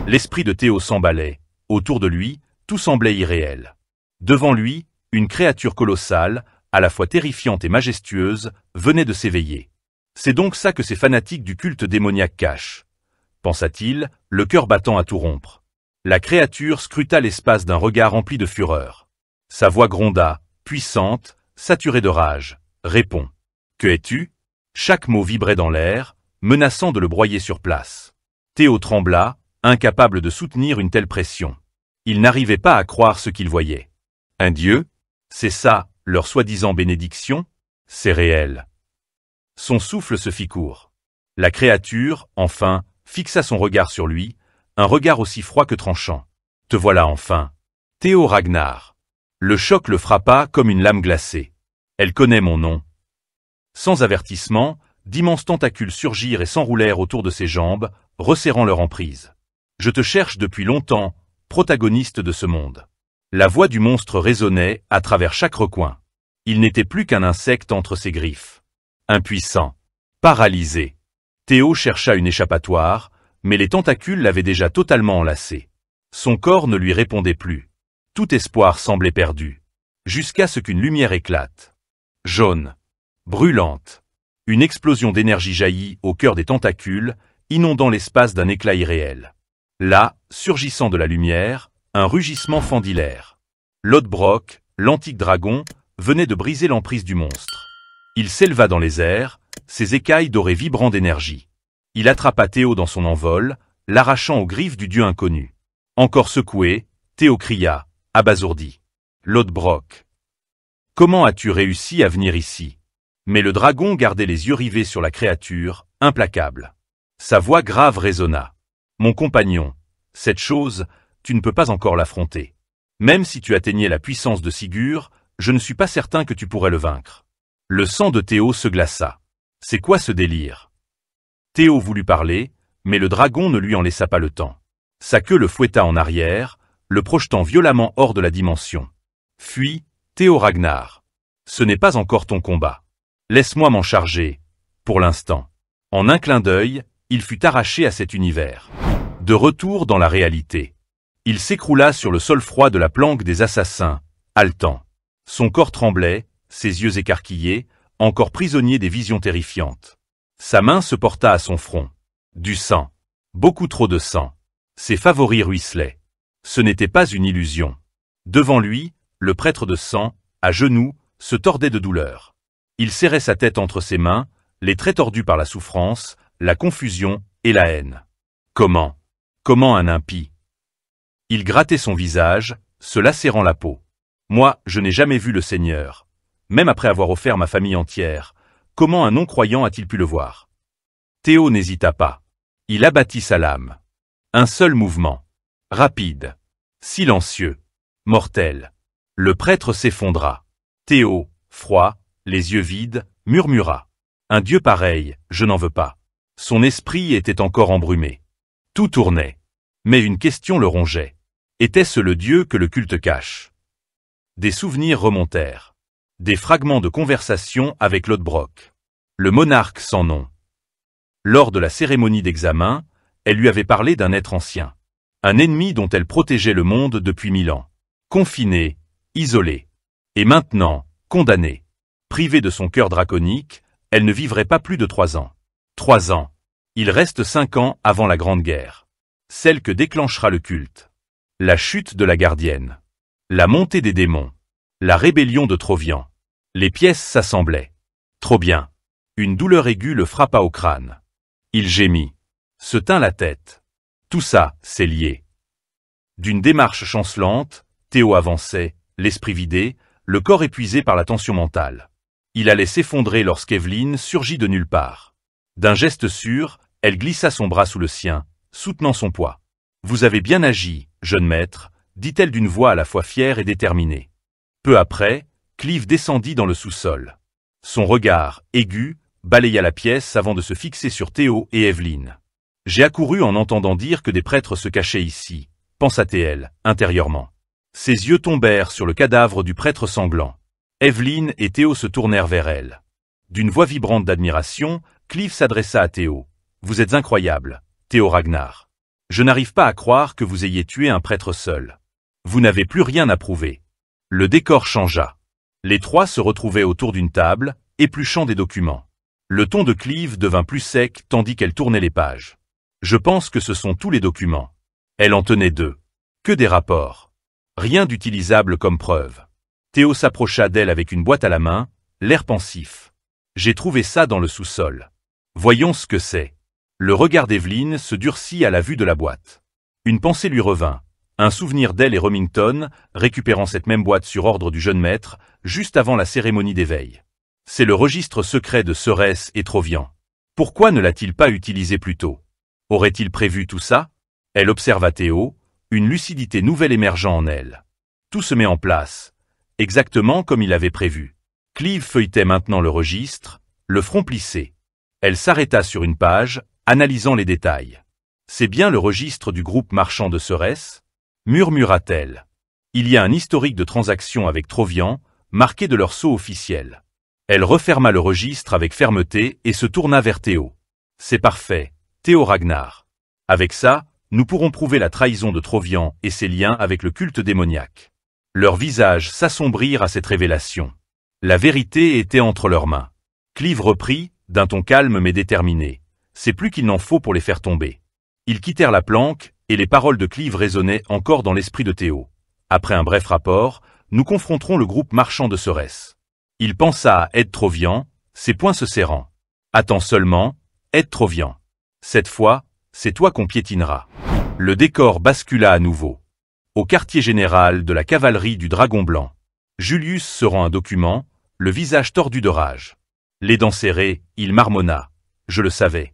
L'esprit de Théo s'emballait. Autour de lui, tout semblait irréel. Devant lui, une créature colossale, à la fois terrifiante et majestueuse, venait de s'éveiller. C'est donc ça que ces fanatiques du culte démoniaque cachent, pensa-t-il, le cœur battant à tout rompre. La créature scruta l'espace d'un regard rempli de fureur. Sa voix gronda, puissante, saturée de rage. « Réponds. Que es-tu » Chaque mot vibrait dans l'air, menaçant de le broyer sur place. Théo trembla, incapable de soutenir une telle pression. Il n'arrivait pas à croire ce qu'il voyait. Un dieu? C'est ça, leur soi-disant bénédiction? C'est réel. Son souffle se fit court. La créature, enfin, fixa son regard sur lui, un regard aussi froid que tranchant. « Te voilà enfin. Théo Ragnar. » Le choc le frappa comme une lame glacée. Elle connaît mon nom. Sans avertissement, d'immenses tentacules surgirent et s'enroulèrent autour de ses jambes, resserrant leur emprise. « Je te cherche depuis longtemps, protagoniste de ce monde. » La voix du monstre résonnait à travers chaque recoin. Il n'était plus qu'un insecte entre ses griffes. Impuissant. Paralysé. Théo chercha une échappatoire, mais les tentacules l'avaient déjà totalement enlacé. Son corps ne lui répondait plus. Tout espoir semblait perdu. Jusqu'à ce qu'une lumière éclate. Jaune. Brûlante. Une explosion d'énergie jaillit au cœur des tentacules, inondant l'espace d'un éclat irréel. Là, surgissant de la lumière, un rugissement fendit l'air. Lodbrok, l'antique dragon, venait de briser l'emprise du monstre. Il s'éleva dans les airs, ses écailles dorées vibrant d'énergie. Il attrapa Théo dans son envol, l'arrachant aux griffes du dieu inconnu. Encore secoué, Théo cria, abasourdi. Lodbrok. Comment as-tu réussi à venir ici? Mais le dragon gardait les yeux rivés sur la créature, implacable. Sa voix grave résonna. Mon compagnon, cette chose, tu ne peux pas encore l'affronter. Même si tu atteignais la puissance de Sigurd, je ne suis pas certain que tu pourrais le vaincre. Le sang de Théo se glaça. C'est quoi ce délire? Théo voulut parler, mais le dragon ne lui en laissa pas le temps. Sa queue le fouetta en arrière, le projetant violemment hors de la dimension. Fuis, Théo Ragnar. Ce n'est pas encore ton combat. Laisse-moi m'en charger, pour l'instant. En un clin d'œil, il fut arraché à cet univers. De retour dans la réalité. Il s'écroula sur le sol froid de la planque des assassins, haletant. Son corps tremblait, ses yeux écarquillés, encore prisonnier des visions terrifiantes. Sa main se porta à son front. Du sang. Beaucoup trop de sang. Ses favoris ruisselaient. Ce n'était pas une illusion. Devant lui, le prêtre de sang, à genoux, se tordait de douleur. Il serrait sa tête entre ses mains, les traits tordus par la souffrance, la confusion et la haine. Comment? Comment un impie? Il grattait son visage, se lacérant la peau. Moi, je n'ai jamais vu le Seigneur. Même après avoir offert ma famille entière, comment un non-croyant a-t-il pu le voir? Théo n'hésita pas. Il abattit sa lame. Un seul mouvement. Rapide. Silencieux. Mortel. Le prêtre s'effondra. Théo, froid, les yeux vides, murmura. Un dieu pareil, je n'en veux pas. Son esprit était encore embrumé. Tout tournait. Mais une question le rongeait. Était-ce le dieu que le culte cache? Des souvenirs remontèrent. Des fragments de conversation avec Lodbrok. Le monarque sans nom. Lors de la cérémonie d'examen, elle lui avait parlé d'un être ancien. Un ennemi dont elle protégeait le monde depuis 1000 ans. Confiné, isolé. Et maintenant, condamnée. Privée de son cœur draconique, elle ne vivrait pas plus de 3 ans. 3 ans. Il reste 5 ans avant la Grande Guerre. Celle que déclenchera le culte. La chute de la gardienne. La montée des démons. La rébellion de Trovian. Les pièces s'assemblaient. Trop bien. Une douleur aiguë le frappa au crâne. Il gémit. Se tint la tête. Tout ça, c'est lié. D'une démarche chancelante, Théo avançait, l'esprit vidé, le corps épuisé par la tension mentale. Il allait s'effondrer lorsqu'Evelyne surgit de nulle part. D'un geste sûr, elle glissa son bras sous le sien, soutenant son poids. « Vous avez bien agi, jeune maître », dit-elle d'une voix à la fois fière et déterminée. Peu après, Clive descendit dans le sous-sol. Son regard, aigu, balaya la pièce avant de se fixer sur Théo et Evelyne. « J'ai accouru en entendant dire que des prêtres se cachaient ici », pensa-t-elle, intérieurement. Ses yeux tombèrent sur le cadavre du prêtre sanglant. Evelyne et Théo se tournèrent vers elle. D'une voix vibrante d'admiration, Clive s'adressa à Théo. « Vous êtes incroyable, Théo Ragnar. Je n'arrive pas à croire que vous ayez tué un prêtre seul. Vous n'avez plus rien à prouver. Le décor changea. Les trois se retrouvaient autour d'une table, épluchant des documents. Le ton de Cleve devint plus sec tandis qu'elle tournait les pages. Je pense que ce sont tous les documents. Elle en tenait 2. Que des rapports. Rien d'utilisable comme preuve. Théo s'approcha d'elle avec une boîte à la main, l'air pensif. J'ai trouvé ça dans le sous-sol. Voyons ce que c'est. Le regard d'Evelyne se durcit à la vue de la boîte. Une pensée lui revint. Un souvenir d'elle et Remington, récupérant cette même boîte sur ordre du jeune maître, juste avant la cérémonie d'éveil. C'est le registre secret de Serès et Trovian. Pourquoi ne l'a-t-il pas utilisé plus tôt? Aurait-il prévu tout ça? Elle observa Théo, une lucidité nouvelle émergeant en elle. Tout se met en place, exactement comme il avait prévu. Cleve feuilletait maintenant le registre, le front plissé. Elle s'arrêta sur une page, analysant les détails. C'est bien le registre du groupe marchand de Serès? Murmura-t-elle. Il y a un historique de transactions avec Trovian, marqué de leur sceau officiel. Elle referma le registre avec fermeté et se tourna vers Théo. C'est parfait, Théo Ragnar. Avec ça, nous pourrons prouver la trahison de Trovian et ses liens avec le culte démoniaque. Leurs visages s'assombrirent à cette révélation. La vérité était entre leurs mains. Cleve reprit, d'un ton calme mais déterminé. C'est plus qu'il n'en faut pour les faire tomber. Ils quittèrent la planque, et les paroles de Cleve résonnaient encore dans l'esprit de Théo. Après un bref rapport, nous confronterons le groupe marchand de Serès. Il pensa à Ed Trovian, ses poings se serrant. Attends seulement, Ed Trovian. Cette fois, c'est toi qu'on piétinera. Le décor bascula à nouveau. Au quartier général de la cavalerie du Dragon Blanc. Julius se rend un document, le visage tordu de rage. Les dents serrées, il marmonna. Je le savais.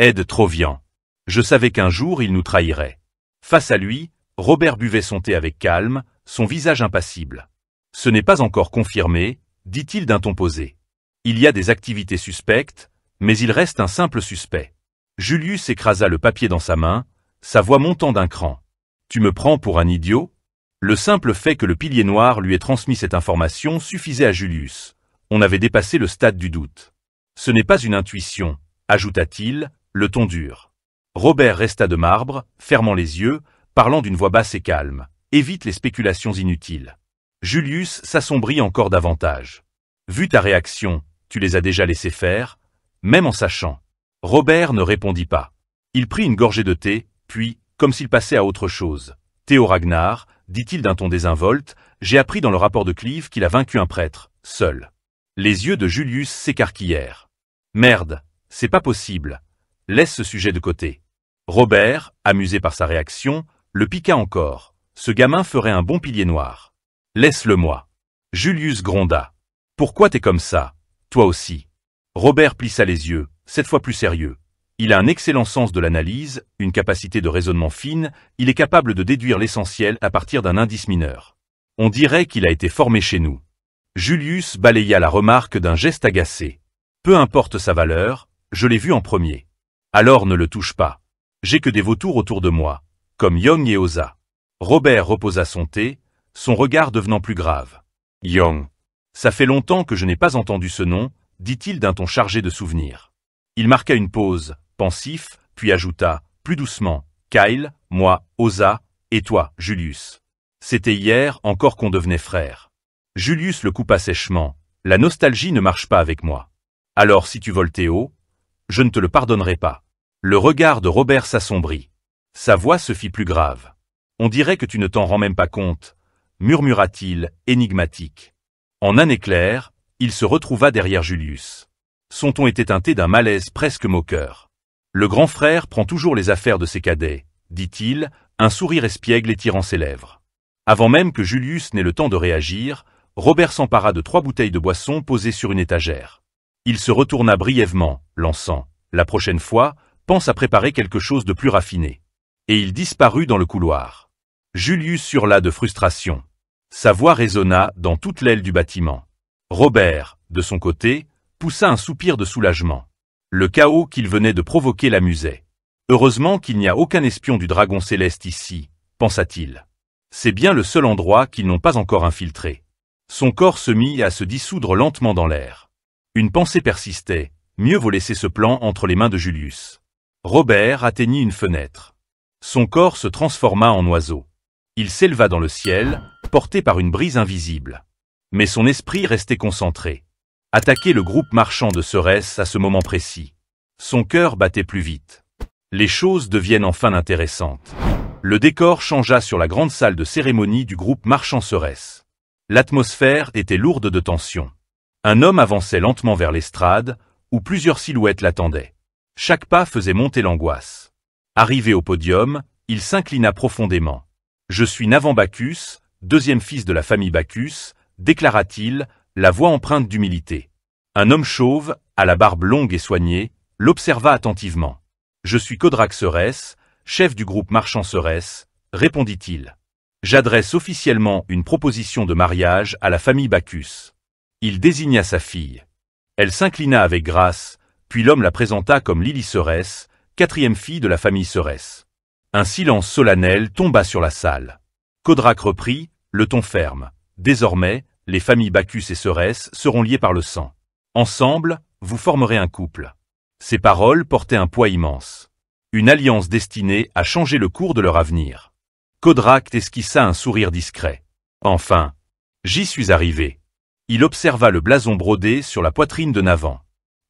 Ed Trovian. Je savais qu'un jour il nous trahirait. Face à lui, Robert buvait son thé avec calme, son visage impassible. Ce n'est pas encore confirmé, dit-il d'un ton posé. Il y a des activités suspectes, mais il reste un simple suspect. Julius écrasa le papier dans sa main, sa voix montant d'un cran. Tu me prends pour un idiot? Le simple fait que le pilier noir lui ait transmis cette information suffisait à Julius. On avait dépassé le stade du doute. Ce n'est pas une intuition, ajouta-t-il, le ton dur. Robert resta de marbre, fermant les yeux, parlant d'une voix basse et calme. Évite les spéculations inutiles. Julius s'assombrit encore davantage. Vu ta réaction, tu les as déjà laissés faire, même en sachant. Robert ne répondit pas. Il prit une gorgée de thé, puis, comme s'il passait à autre chose. Théo Ragnar, dit-il d'un ton désinvolte, j'ai appris dans le rapport de Cleve qu'il a vaincu un prêtre, seul. Les yeux de Julius s'écarquillèrent. Merde, c'est pas possible. Laisse ce sujet de côté. Robert, amusé par sa réaction, le piqua encore. Ce gamin ferait un bon pilier noir. Laisse-le-moi. Julius gronda. Pourquoi t'es comme ça? Toi aussi. Robert plissa les yeux, cette fois plus sérieux. Il a un excellent sens de l'analyse, une capacité de raisonnement fine, il est capable de déduire l'essentiel à partir d'un indice mineur. On dirait qu'il a été formé chez nous. Julius balaya la remarque d'un geste agacé. Peu importe sa valeur, je l'ai vu en premier. Alors ne le touche pas. J'ai que des vautours autour de moi, comme Young et Oza. Robert reposa son thé, son regard devenant plus grave. Young. Ça fait longtemps que je n'ai pas entendu ce nom, dit-il d'un ton chargé de souvenirs. Il marqua une pause, pensif, puis ajouta, plus doucement, Kyle, moi, Oza, et toi, Julius. C'était hier encore qu'on devenait frères. Julius le coupa sèchement. La nostalgie ne marche pas avec moi. Alors si tu voles Théo, je ne te le pardonnerai pas. Le regard de Robert s'assombrit. Sa voix se fit plus grave. On dirait que tu ne t'en rends même pas compte, murmura-t-il, énigmatique. En un éclair, il se retrouva derrière Julius. Son ton était teinté d'un malaise presque moqueur. Le grand frère prend toujours les affaires de ses cadets, dit-il, un sourire espiègle étirant ses lèvres. Avant même que Julius n'ait le temps de réagir, Robert s'empara de 3 bouteilles de boisson posées sur une étagère. Il se retourna brièvement, lançant, la prochaine fois, pense à préparer quelque chose de plus raffiné. Et il disparut dans le couloir. Julius hurla de frustration. Sa voix résonna dans toute l'aile du bâtiment. Robert, de son côté, poussa un soupir de soulagement. Le chaos qu'il venait de provoquer l'amusait. Heureusement qu'il n'y a aucun espion du dragon céleste ici, pensa-t-il. C'est bien le seul endroit qu'ils n'ont pas encore infiltré. Son corps se mit à se dissoudre lentement dans l'air. Une pensée persistait, mieux vaut laisser ce plan entre les mains de Julius. Robert atteignit une fenêtre. Son corps se transforma en oiseau. Il s'éleva dans le ciel, porté par une brise invisible. Mais son esprit restait concentré. Attaquer le groupe marchand de Serès à ce moment précis. Son cœur battait plus vite. Les choses deviennent enfin intéressantes. Le décor changea sur la grande salle de cérémonie du groupe marchand Serès. L'atmosphère était lourde de tension. Un homme avançait lentement vers l'estrade, où plusieurs silhouettes l'attendaient. Chaque pas faisait monter l'angoisse. Arrivé au podium, il s'inclina profondément. « Je suis Navan Bacchus, deuxième fils de la famille Bacchus », déclara-t-il, la voix empreinte d'humilité. Un homme chauve, à la barbe longue et soignée, l'observa attentivement. « Je suis Kodrak Serès, chef du groupe marchand Serès », répondit-il. « J'adresse officiellement une proposition de mariage à la famille Bacchus. » Il désigna sa fille. Elle s'inclina avec grâce, puis l'homme la présenta comme Lily Serès, quatrième fille de la famille Serès. Un silence solennel tomba sur la salle. Kodrak reprit, le ton ferme. « Désormais, les familles Bacchus et Serès seront liées par le sang. Ensemble, vous formerez un couple. » Ces paroles portaient un poids immense. Une alliance destinée à changer le cours de leur avenir. Kodrak esquissa un sourire discret. « Enfin, j'y suis arrivé. » Il observa le blason brodé sur la poitrine de Navan.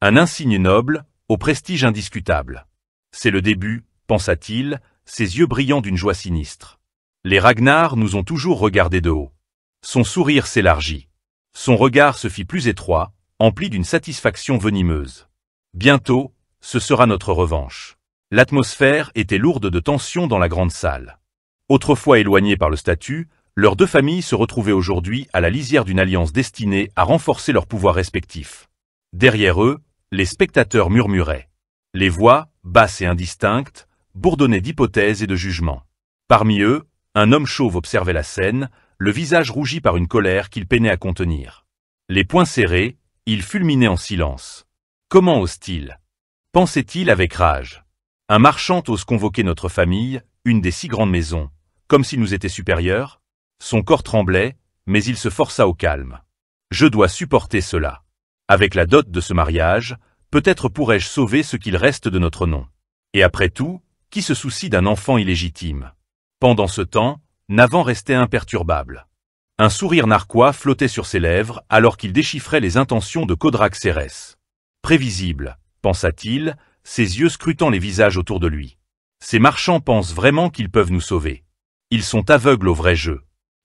Un insigne noble, au prestige indiscutable. C'est le début, pensa-t-il, ses yeux brillants d'une joie sinistre. Les Ragnar nous ont toujours regardés de haut. Son sourire s'élargit. Son regard se fit plus étroit, empli d'une satisfaction venimeuse. Bientôt, ce sera notre revanche. L'atmosphère était lourde de tension dans la grande salle. Autrefois éloignés par le statut, leurs deux familles se retrouvaient aujourd'hui à la lisière d'une alliance destinée à renforcer leurs pouvoirs respectifs. Derrière eux, les spectateurs murmuraient. Les voix, basses et indistinctes, bourdonnaient d'hypothèses et de jugements. Parmi eux, un homme chauve observait la scène, le visage rougi par une colère qu'il peinait à contenir. Les poings serrés, il fulminait en silence. Comment ose-t-il? Pensait-il avec rage. Un marchand ose convoquer notre famille, une des 6 grandes maisons, comme s'il nous était supérieur? Son corps tremblait, mais il se força au calme. Je dois supporter cela. Avec la dot de ce mariage, peut-être pourrais-je sauver ce qu'il reste de notre nom. Et après tout, qui se soucie d'un enfant illégitime? Pendant ce temps, Navan restait imperturbable. Un sourire narquois flottait sur ses lèvres alors qu'il déchiffrait les intentions de Kodrak Serès. Prévisible, pensa-t-il, ses yeux scrutant les visages autour de lui. Ces marchands pensent vraiment qu'ils peuvent nous sauver. Ils sont aveugles au vrai jeu.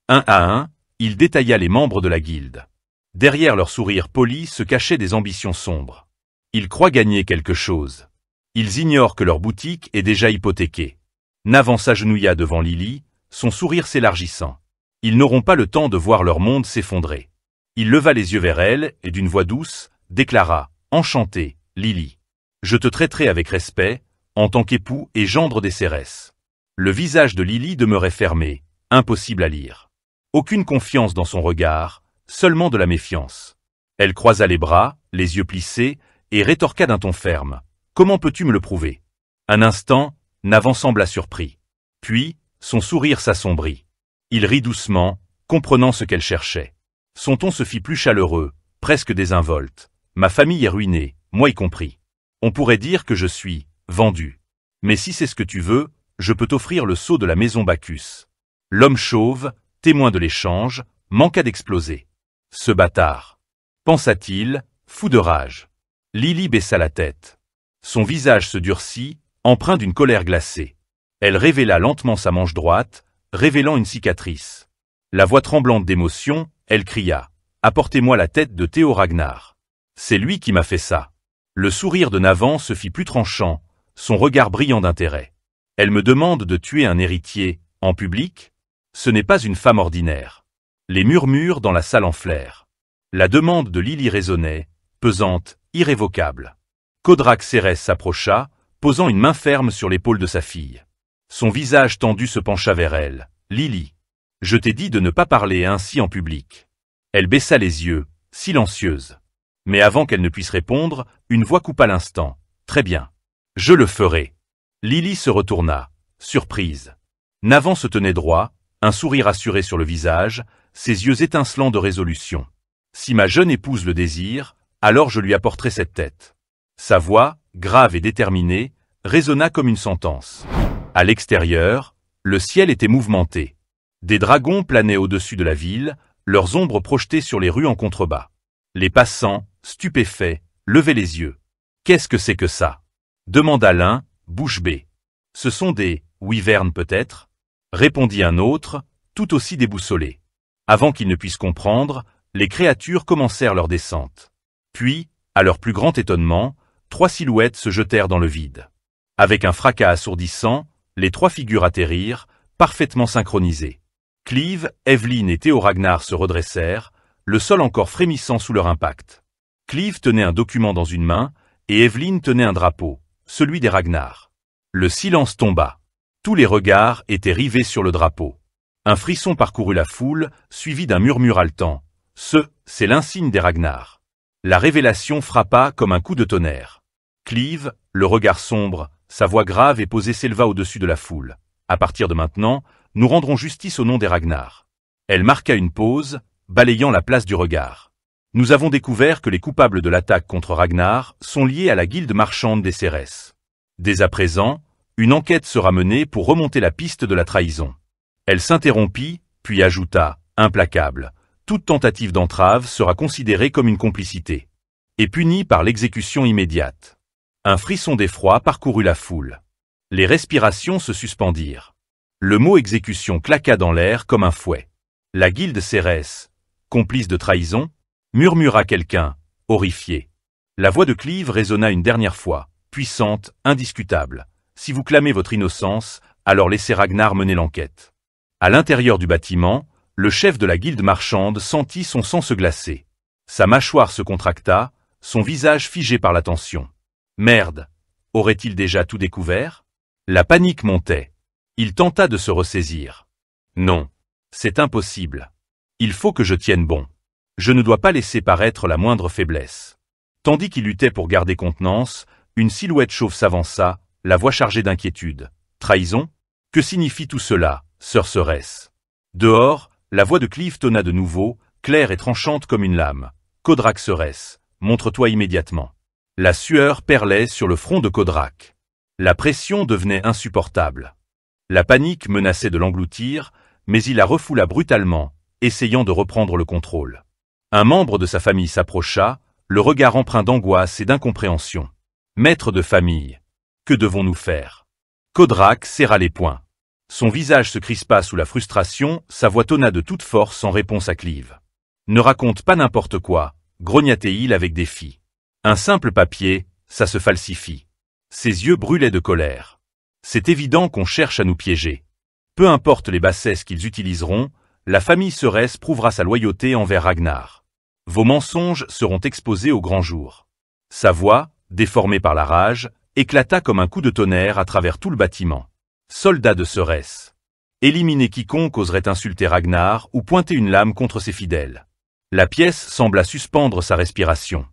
Un à un, il détailla les membres de la guilde. Derrière leur sourire poli se cachaient des ambitions sombres. Ils croient gagner quelque chose. Ils ignorent que leur boutique est déjà hypothéquée. Navan s'agenouilla devant Lily, son sourire s'élargissant. Ils n'auront pas le temps de voir leur monde s'effondrer. Il leva les yeux vers elle et d'une voix douce, déclara, enchanté, Lily. Je te traiterai avec respect, en tant qu'époux et gendre des Serès. Le visage de Lily demeurait fermé, impossible à lire. Aucune confiance dans son regard, seulement de la méfiance. Elle croisa les bras, les yeux plissés, et rétorqua d'un ton ferme. Comment peux-tu me le prouver? Un instant, Navan sembla surpris. Puis, son sourire s'assombrit. Il rit doucement, comprenant ce qu'elle cherchait. Son ton se fit plus chaleureux, presque désinvolte. Ma famille est ruinée, moi y compris. On pourrait dire que je suis vendu. Mais si c'est ce que tu veux, je peux t'offrir le sceau de la maison Bacchus. L'homme chauve, témoin de l'échange, manqua d'exploser. Ce bâtard, pensa-t-il, fou de rage. Lily baissa la tête. Son visage se durcit, empreint d'une colère glacée. Elle révéla lentement sa manche droite, révélant une cicatrice. La voix tremblante d'émotion, elle cria « Apportez-moi la tête de Théo Ragnar. C'est lui qui m'a fait ça. » Le sourire de Navan se fit plus tranchant, son regard brillant d'intérêt. « Elle me demande de tuer un héritier, en public? Ce n'est pas une femme ordinaire. » Les murmures dans la salle enflèrent. La demande de Lily résonnait, pesante, irrévocable. Kodrak Serès s'approcha, posant une main ferme sur l'épaule de sa fille. Son visage tendu se pencha vers elle. « Lily, je t'ai dit de ne pas parler ainsi en public. » Elle baissa les yeux, silencieuse. Mais avant qu'elle ne puisse répondre, une voix coupa l'instant. « Très bien. Je le ferai. » Lily se retourna, surprise. Navan se tenait droit, un sourire assuré sur le visage, ses yeux étincelants de résolution. « Si ma jeune épouse le désire, alors je lui apporterai cette tête. » Sa voix, grave et déterminée, résonna comme une sentence. À l'extérieur, le ciel était mouvementé. Des dragons planaient au-dessus de la ville, leurs ombres projetées sur les rues en contrebas. Les passants, stupéfaits, levaient les yeux. « Qu'est-ce que c'est que ça ?» demanda l'un, bouche bée. « Ce sont des wyvernes peut-être ?» répondit un autre, tout aussi déboussolé. Avant qu'ils ne puissent comprendre, les créatures commencèrent leur descente. Puis, à leur plus grand étonnement, 3 silhouettes se jetèrent dans le vide. Avec un fracas assourdissant, les 3 figures atterrirent, parfaitement synchronisées. Clive, Evelyn et Théo Ragnar se redressèrent, le sol encore frémissant sous leur impact. Clive tenait un document dans une main, et Evelyn tenait un drapeau, celui des Ragnar. Le silence tomba. Tous les regards étaient rivés sur le drapeau. Un frisson parcourut la foule, suivi d'un murmure haletant. « C'est l'insigne des Ragnar. » La révélation frappa comme un coup de tonnerre. Clive, le regard sombre, sa voix grave et posée s'éleva au-dessus de la foule. « À partir de maintenant, nous rendrons justice au nom des Ragnar. » Elle marqua une pause, balayant la place du regard. « Nous avons découvert que les coupables de l'attaque contre Ragnar sont liés à la guilde marchande des Cérès. Dès à présent, une enquête sera menée pour remonter la piste de la trahison. » Elle s'interrompit, puis ajouta, implacable, « Toute tentative d'entrave sera considérée comme une complicité et punie par l'exécution immédiate. » Un frisson d'effroi parcourut la foule. Les respirations se suspendirent. Le mot exécution claqua dans l'air comme un fouet. La guilde Cérès, complice de trahison, murmura quelqu'un, horrifié. La voix de Clive résonna une dernière fois, puissante, indiscutable. « Si vous clamez votre innocence, alors laissez Ragnar mener l'enquête. » À l'intérieur du bâtiment, le chef de la guilde marchande sentit son sang se glacer. Sa mâchoire se contracta, son visage figé par la tension. Merde! Aurait-il déjà tout découvert? La panique montait. Il tenta de se ressaisir. Non, c'est impossible. Il faut que je tienne bon. Je ne dois pas laisser paraître la moindre faiblesse. Tandis qu'il luttait pour garder contenance, une silhouette chauve s'avança, la voix chargée d'inquiétude. Trahison? Que signifie tout cela, sœur Cérès? Dehors, la voix de Clive tonna de nouveau, claire et tranchante comme une lame. Kodrak Cérès, montre-toi immédiatement. La sueur perlait sur le front de Kodrak. La pression devenait insupportable. La panique menaçait de l'engloutir, mais il la refoula brutalement, essayant de reprendre le contrôle. Un membre de sa famille s'approcha, le regard empreint d'angoisse et d'incompréhension. Maître de famille, que devons-nous faire? Kodrak serra les poings. Son visage se crispa sous la frustration, sa voix tonna de toute force en réponse à Clive. Ne raconte pas n'importe quoi, grogna-t-il avec défi. Un simple papier, ça se falsifie. Ses yeux brûlaient de colère. C'est évident qu'on cherche à nous piéger. Peu importe les bassesses qu'ils utiliseront, la famille Cérès prouvera sa loyauté envers Ragnar. Vos mensonges seront exposés au grand jour. Sa voix, déformée par la rage, éclata comme un coup de tonnerre à travers tout le bâtiment. Soldats de Cérès. Éliminez quiconque oserait insulter Ragnar ou pointer une lame contre ses fidèles. La pièce sembla suspendre sa respiration.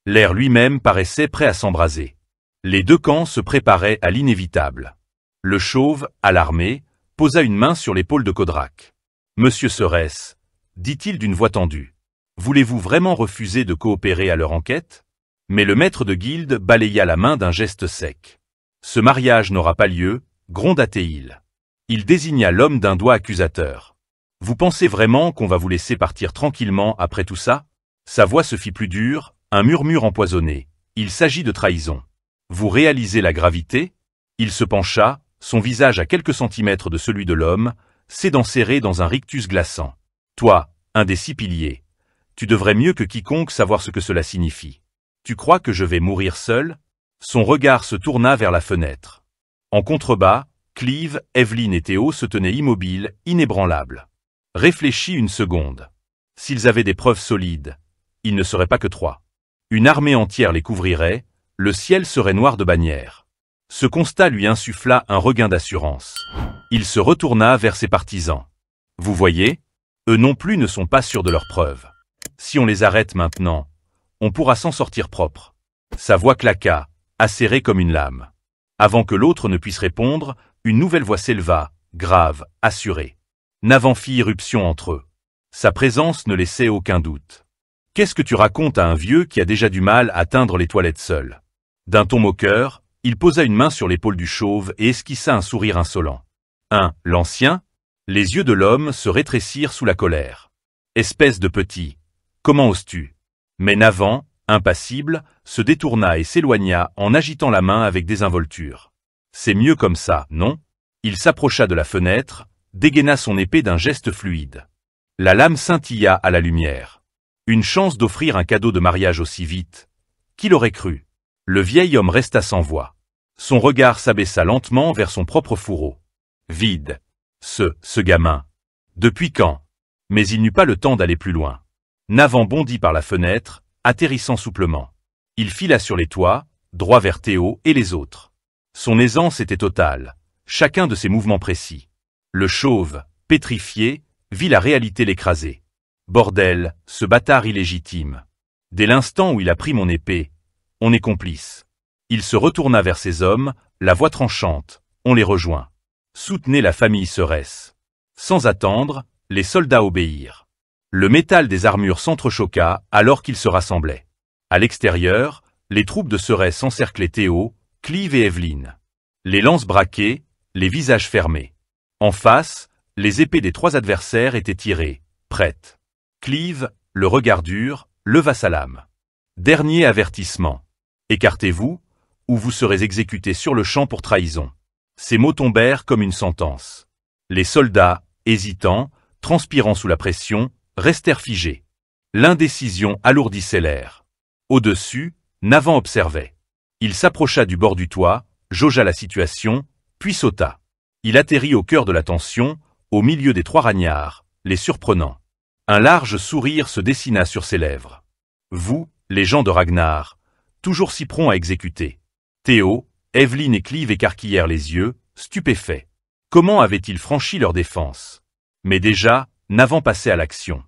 L'air lui-même paraissait prêt à s'embraser. Les deux camps se préparaient à l'inévitable. Le chauve, alarmé, posa une main sur l'épaule de Kodrak. « Monsieur Cérès, dit-il d'une voix tendue, voulez-vous vraiment refuser de coopérer à leur enquête ?» Mais le maître de guilde balaya la main d'un geste sec. « Ce mariage n'aura pas lieu, gronda-t-il. Il désigna l'homme d'un doigt accusateur. « Vous pensez vraiment qu'on va vous laisser partir tranquillement après tout ça ?» Sa voix se fit plus dure, un murmure empoisonné. « Il s'agit de trahison. Vous réalisez la gravité ?» Il se pencha, son visage à quelques centimètres de celui de l'homme, ses dents serrées dans un rictus glaçant. « Toi, un des 6 piliers, tu devrais mieux que quiconque savoir ce que cela signifie. Tu crois que je vais mourir seul ?» Son regard se tourna vers la fenêtre. En contrebas, Clive, Evelyn et Théo se tenaient immobiles, inébranlables. Réfléchis une seconde. S'ils avaient des preuves solides, ils ne seraient pas que 3. Une armée entière les couvrirait, le ciel serait noir de bannières. Ce constat lui insuffla un regain d'assurance. Il se retourna vers ses partisans. Vous voyez, eux non plus ne sont pas sûrs de leurs preuves. Si on les arrête maintenant, on pourra s'en sortir propre. Sa voix claqua, acérée comme une lame. Avant que l'autre ne puisse répondre, une nouvelle voix s'éleva, grave, assurée. N'avant fit irruption entre eux. Sa présence ne laissait aucun doute. Qu'est-ce que tu racontes à un vieux qui a déjà du mal à atteindre les toilettes seul? D'un ton moqueur, Il posa une main sur l'épaule du chauve et esquissa un sourire insolent. L'ancien? Les yeux de l'homme se rétrécirent sous la colère. Espèce de petit. Comment oses-tu? Mais Navan, impassible, se détourna et s'éloigna en agitant la main avec désinvolture. C'est mieux comme ça, non? Il s'approcha de la fenêtre, dégaina son épée d'un geste fluide. La lame scintilla à la lumière. Une chance d'offrir un cadeau de mariage aussi vite. Qui l'aurait cru? Le vieil homme resta sans voix. Son regard s'abaissa lentement vers son propre fourreau. Vide. Ce gamin. Depuis quand? Mais il n'eut pas le temps d'aller plus loin. Navan bondit par la fenêtre, atterrissant souplement. Il fila sur les toits, droit vers Théo et les autres. Son aisance était totale, chacun de ses mouvements précis. Le chauve, pétrifié, vit la réalité l'écraser. Bordel, ce bâtard illégitime. Dès l'instant où il a pris mon épée, on est complices. Il se retourna vers ses hommes, la voix tranchante, on les rejoint. Soutenez la famille Serès. Sans attendre, les soldats obéirent. Le métal des armures s'entrechoqua alors qu'ils se rassemblaient. À l'extérieur, les troupes de Serès encerclaient Théo, Clive et Evelyne. Les lances braquées, les visages fermés. En face, les épées des trois adversaires étaient tirées, prêtes. Clive, le regard dur, leva sa lame. Dernier avertissement. Écartez-vous, ou vous serez exécutés sur le champ pour trahison. Ces mots tombèrent comme une sentence. Les soldats, hésitants, transpirant sous la pression, restèrent figés. L'indécision alourdissait l'air. Au-dessus, Navan observait. Il s'approcha du bord du toit, jaugea la situation, puis sauta. Il atterrit au cœur de la tension, au milieu des trois ragnards, les surprenant. Un large sourire se dessina sur ses lèvres. Vous, les gens de Ragnar, toujours si prompts à exécuter. Théo, Evelyne et Clive écarquillèrent les yeux, stupéfaits. Comment avaient-ils franchi leur défense? Mais déjà, Navan passait à l'action.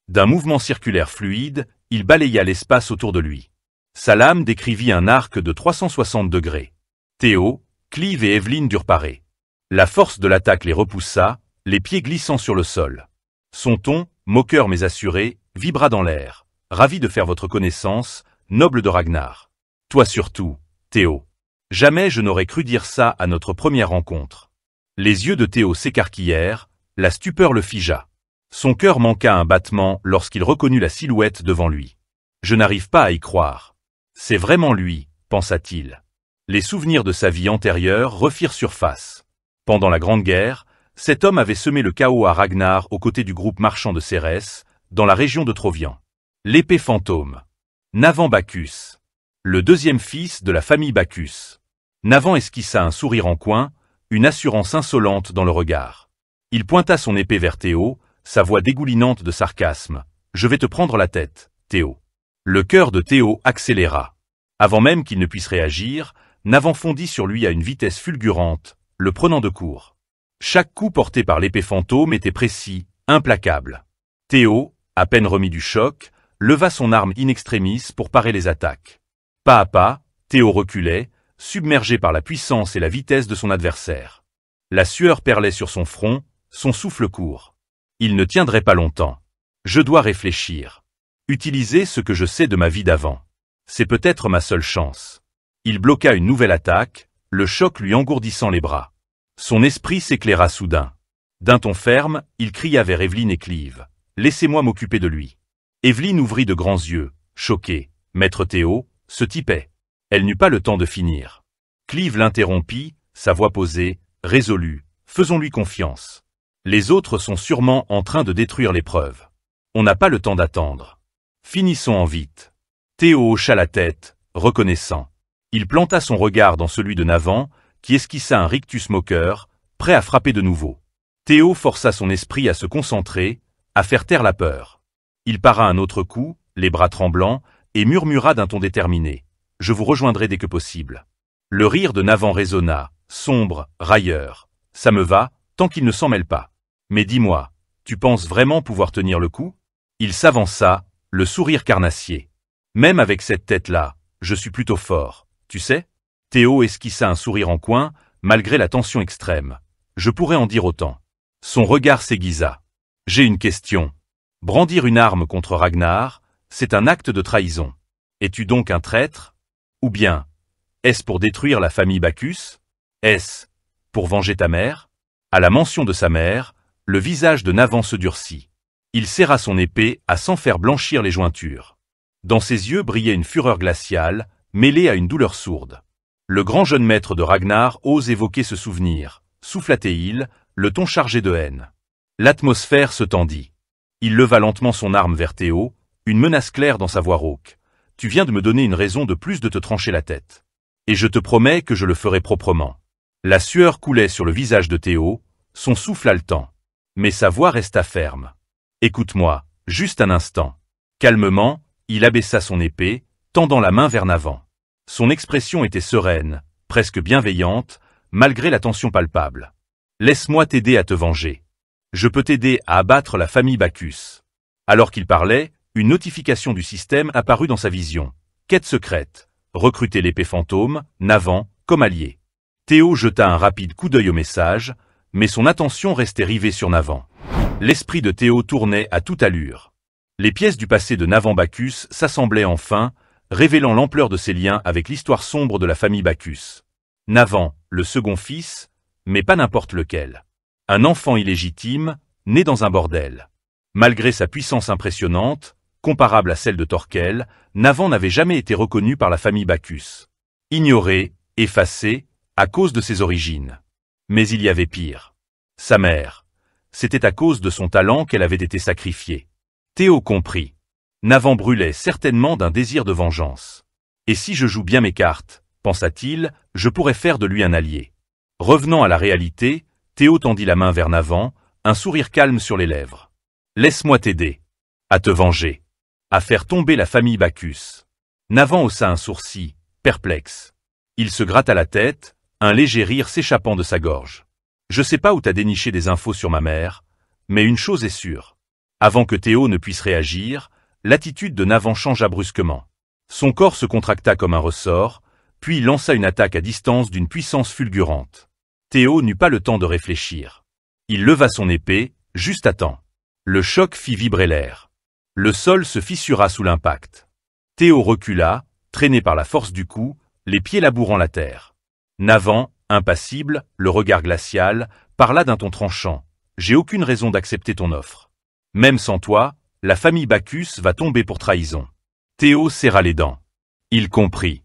D'un mouvement circulaire fluide, il balaya l'espace autour de lui. Sa lame décrivit un arc de 360 degrés. Théo, Clive et Evelyne durent parer. La force de l'attaque les repoussa, les pieds glissant sur le sol. Son ton, moqueur mais assuré, vibra dans l'air. Ravi de faire votre connaissance, noble de Ragnar. Toi surtout, Théo. Jamais je n'aurais cru dire ça à notre première rencontre. Les yeux de Théo s'écarquillèrent, la stupeur le figea. Son cœur manqua un battement lorsqu'il reconnut la silhouette devant lui. Je n'arrive pas à y croire. C'est vraiment lui, pensa-t-il. Les souvenirs de sa vie antérieure refirent surface. Pendant la Grande Guerre, cet homme avait semé le chaos à Ragnar aux côtés du groupe marchand de Cérès, dans la région de Trovian. L'épée fantôme. Navan Bacchus. Le deuxième fils de la famille Bacchus. Navan esquissa un sourire en coin, une assurance insolente dans le regard. Il pointa son épée vers Théo, sa voix dégoulinante de sarcasme. « Je vais te prendre la tête, Théo. » Le cœur de Théo accéléra. Avant même qu'il ne puisse réagir, Navan fondit sur lui à une vitesse fulgurante, le prenant de court. Chaque coup porté par l'épée fantôme était précis, implacable. Théo, à peine remis du choc, leva son arme in extremis pour parer les attaques. Pas à pas, Théo reculait, submergé par la puissance et la vitesse de son adversaire. La sueur perlait sur son front, son souffle court. Il ne tiendrait pas longtemps. Je dois réfléchir. Utiliser ce que je sais de ma vie d'avant. C'est peut-être ma seule chance. Il bloqua une nouvelle attaque, le choc lui engourdissant les bras. Son esprit s'éclaira soudain. D'un ton ferme, il cria vers Evelyne et Clive. « Laissez-moi m'occuper de lui. » Evelyne ouvrit de grands yeux, choquée. « Maître Théo, ce type est. » Elle n'eut pas le temps de finir. Clive l'interrompit, sa voix posée, résolue. « Faisons-lui confiance. Les autres sont sûrement en train de détruire l'épreuve. On n'a pas le temps d'attendre. Finissons en vite. » Théo hocha la tête, reconnaissant. Il planta son regard dans celui de Navan, qui esquissa un rictus moqueur, prêt à frapper de nouveau. Théo força son esprit à se concentrer, à faire taire la peur. Il para un autre coup, les bras tremblants, et murmura d'un ton déterminé. « Je vous rejoindrai dès que possible. » Le rire de Navan résonna, sombre, railleur. « Ça me va, tant qu'il ne s'en mêle pas. Mais dis-moi, tu penses vraiment pouvoir tenir le coup ?» Il s'avança, le sourire carnassier. « Même avec cette tête-là, je suis plutôt fort, tu sais ?» Théo esquissa un sourire en coin, malgré la tension extrême. « Je pourrais en dire autant. » Son regard s'aiguisa. « J'ai une question. Brandir une arme contre Ragnar, c'est un acte de trahison. Es-tu donc un traître? Ou bien, Est-ce pour détruire la famille Bacchus? Est-ce pour venger ta mère? À la mention de sa mère, le visage de Navan se durcit. Il serra son épée à s'en faire blanchir les jointures. Dans ses yeux brillait une fureur glaciale, mêlée à une douleur sourde. Le grand jeune maître de Ragnar ose évoquer ce souvenir, souffla-t-il, le ton chargé de haine. L'atmosphère se tendit. Il leva lentement son arme vers Théo, une menace claire dans sa voix rauque. Tu viens de me donner une raison de plus de te trancher la tête. Et je te promets que je le ferai proprement. La sueur coulait sur le visage de Théo, son souffle haletant. Mais sa voix resta ferme. Écoute-moi, juste un instant. Calmement, il abaissa son épée, tendant la main vers Navan. Son expression était sereine, presque bienveillante, malgré la tension palpable. Laisse-moi t'aider à te venger. Je peux t'aider à abattre la famille Bacchus. Alors qu'il parlait, une notification du système apparut dans sa vision. Quête secrète. Recruter l'épée fantôme, Navan, comme allié. Théo jeta un rapide coup d'œil au message, mais son attention restait rivée sur Navan. L'esprit de Théo tournait à toute allure. Les pièces du passé de Navan Bacchus s'assemblaient enfin, révélant l'ampleur de ses liens avec l'histoire sombre de la famille Bacchus. Navan, le second fils, mais pas n'importe lequel. Un enfant illégitime, né dans un bordel. Malgré sa puissance impressionnante, comparable à celle de Thorkel, Navan n'avait jamais été reconnu par la famille Bacchus. Ignoré, effacé, à cause de ses origines. Mais il y avait pire. Sa mère. C'était à cause de son talent qu'elle avait été sacrifiée. Théo comprit. Navan brûlait certainement d'un désir de vengeance. Et si je joue bien mes cartes, pensa-t-il, je pourrais faire de lui un allié. Revenant à la réalité, Théo tendit la main vers Navan, un sourire calme sur les lèvres. Laisse-moi t'aider. À te venger. À faire tomber la famille Bacchus. Navan haussa un sourcil, perplexe. Il se gratta la tête, un léger rire s'échappant de sa gorge. Je sais pas où t'as déniché des infos sur ma mère, mais une chose est sûre. Avant que Théo ne puisse réagir, l'attitude de Navan changea brusquement. Son corps se contracta comme un ressort, puis il lança une attaque à distance d'une puissance fulgurante. Théo n'eut pas le temps de réfléchir. Il leva son épée, juste à temps. Le choc fit vibrer l'air. Le sol se fissura sous l'impact. Théo recula, traîné par la force du coup, les pieds labourant la terre. Navan, impassible, le regard glacial, parla d'un ton tranchant. J'ai aucune raison d'accepter ton offre. Même sans toi, la famille Bacchus va tomber pour trahison. Théo serra les dents. Il comprit.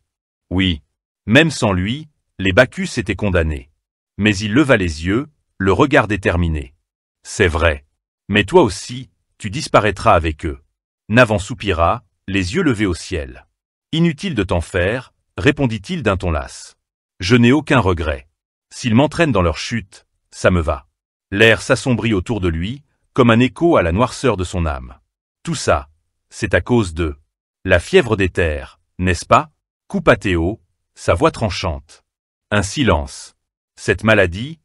Oui, même sans lui, les Bacchus étaient condamnés. Mais il leva les yeux, le regard déterminé. C'est vrai. Mais toi aussi, tu disparaîtras avec eux. Navan soupira, les yeux levés au ciel. Inutile de t'en faire, répondit-il d'un ton las. Je n'ai aucun regret. S'ils m'entraînent dans leur chute, ça me va. L'air s'assombrit autour de lui, comme un écho à la noirceur de son âme. Tout ça, c'est à cause de la fièvre des terres, n'est-ce pas? Coupa Théo, sa voix tranchante. Un silence. Cette maladie,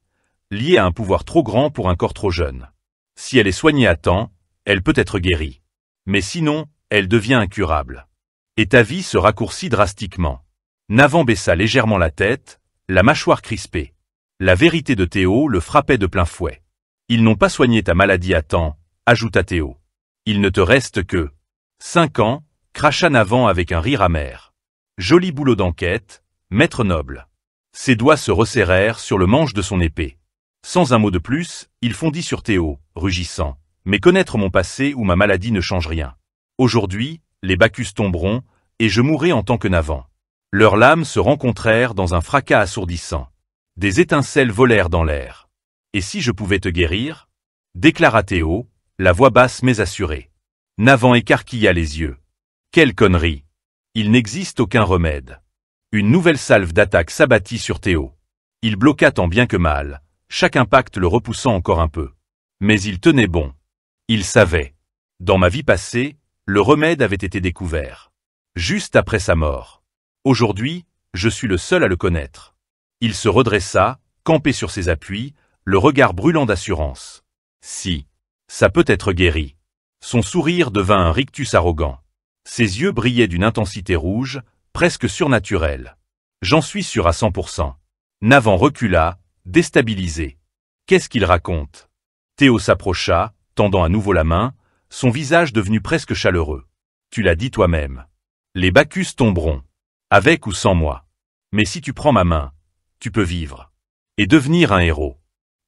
liée à un pouvoir trop grand pour un corps trop jeune. Si elle est soignée à temps, elle peut être guérie. Mais sinon, elle devient incurable. Et ta vie se raccourcit drastiquement. Navan baissa légèrement la tête, la mâchoire crispée. La vérité de Théo le frappait de plein fouet. Ils n'ont pas soigné ta maladie à temps, ajouta Théo. Il ne te reste que 5 ans, cracha Navan avec un rire amer. Joli boulot d'enquête, maître noble. Ses doigts se resserrèrent sur le manche de son épée. Sans un mot de plus, il fondit sur Théo, rugissant. Mais connaître mon passé ou ma maladie ne change rien. Aujourd'hui, les Bacchus tomberont, et je mourrai en tant que Navan. Leurs lames se rencontrèrent dans un fracas assourdissant. Des étincelles volèrent dans l'air. Et si je pouvais te guérir? Déclara Théo, la voix basse mais assurée. Navan écarquilla les yeux. Quelle connerie! Il n'existe aucun remède. Une nouvelle salve d'attaque s'abattit sur Théo. Il bloqua tant bien que mal, chaque impact le repoussant encore un peu. Mais il tenait bon. Il savait. Dans ma vie passée, le remède avait été découvert. Juste après sa mort. Aujourd'hui, je suis le seul à le connaître. Il se redressa, campé sur ses appuis, le regard brûlant d'assurance. Si. Ça peut être guéri. Son sourire devint un rictus arrogant. Ses yeux brillaient d'une intensité rouge, presque surnaturelle. J'en suis sûr à 100%. Navan recula, déstabilisé. Qu'est-ce qu'il raconte? Théo s'approcha, tendant à nouveau la main, son visage devenu presque chaleureux. Tu l'as dit toi-même. Les Bacchus tomberont. Avec ou sans moi. Mais si tu prends ma main, tu peux vivre. Et devenir un héros.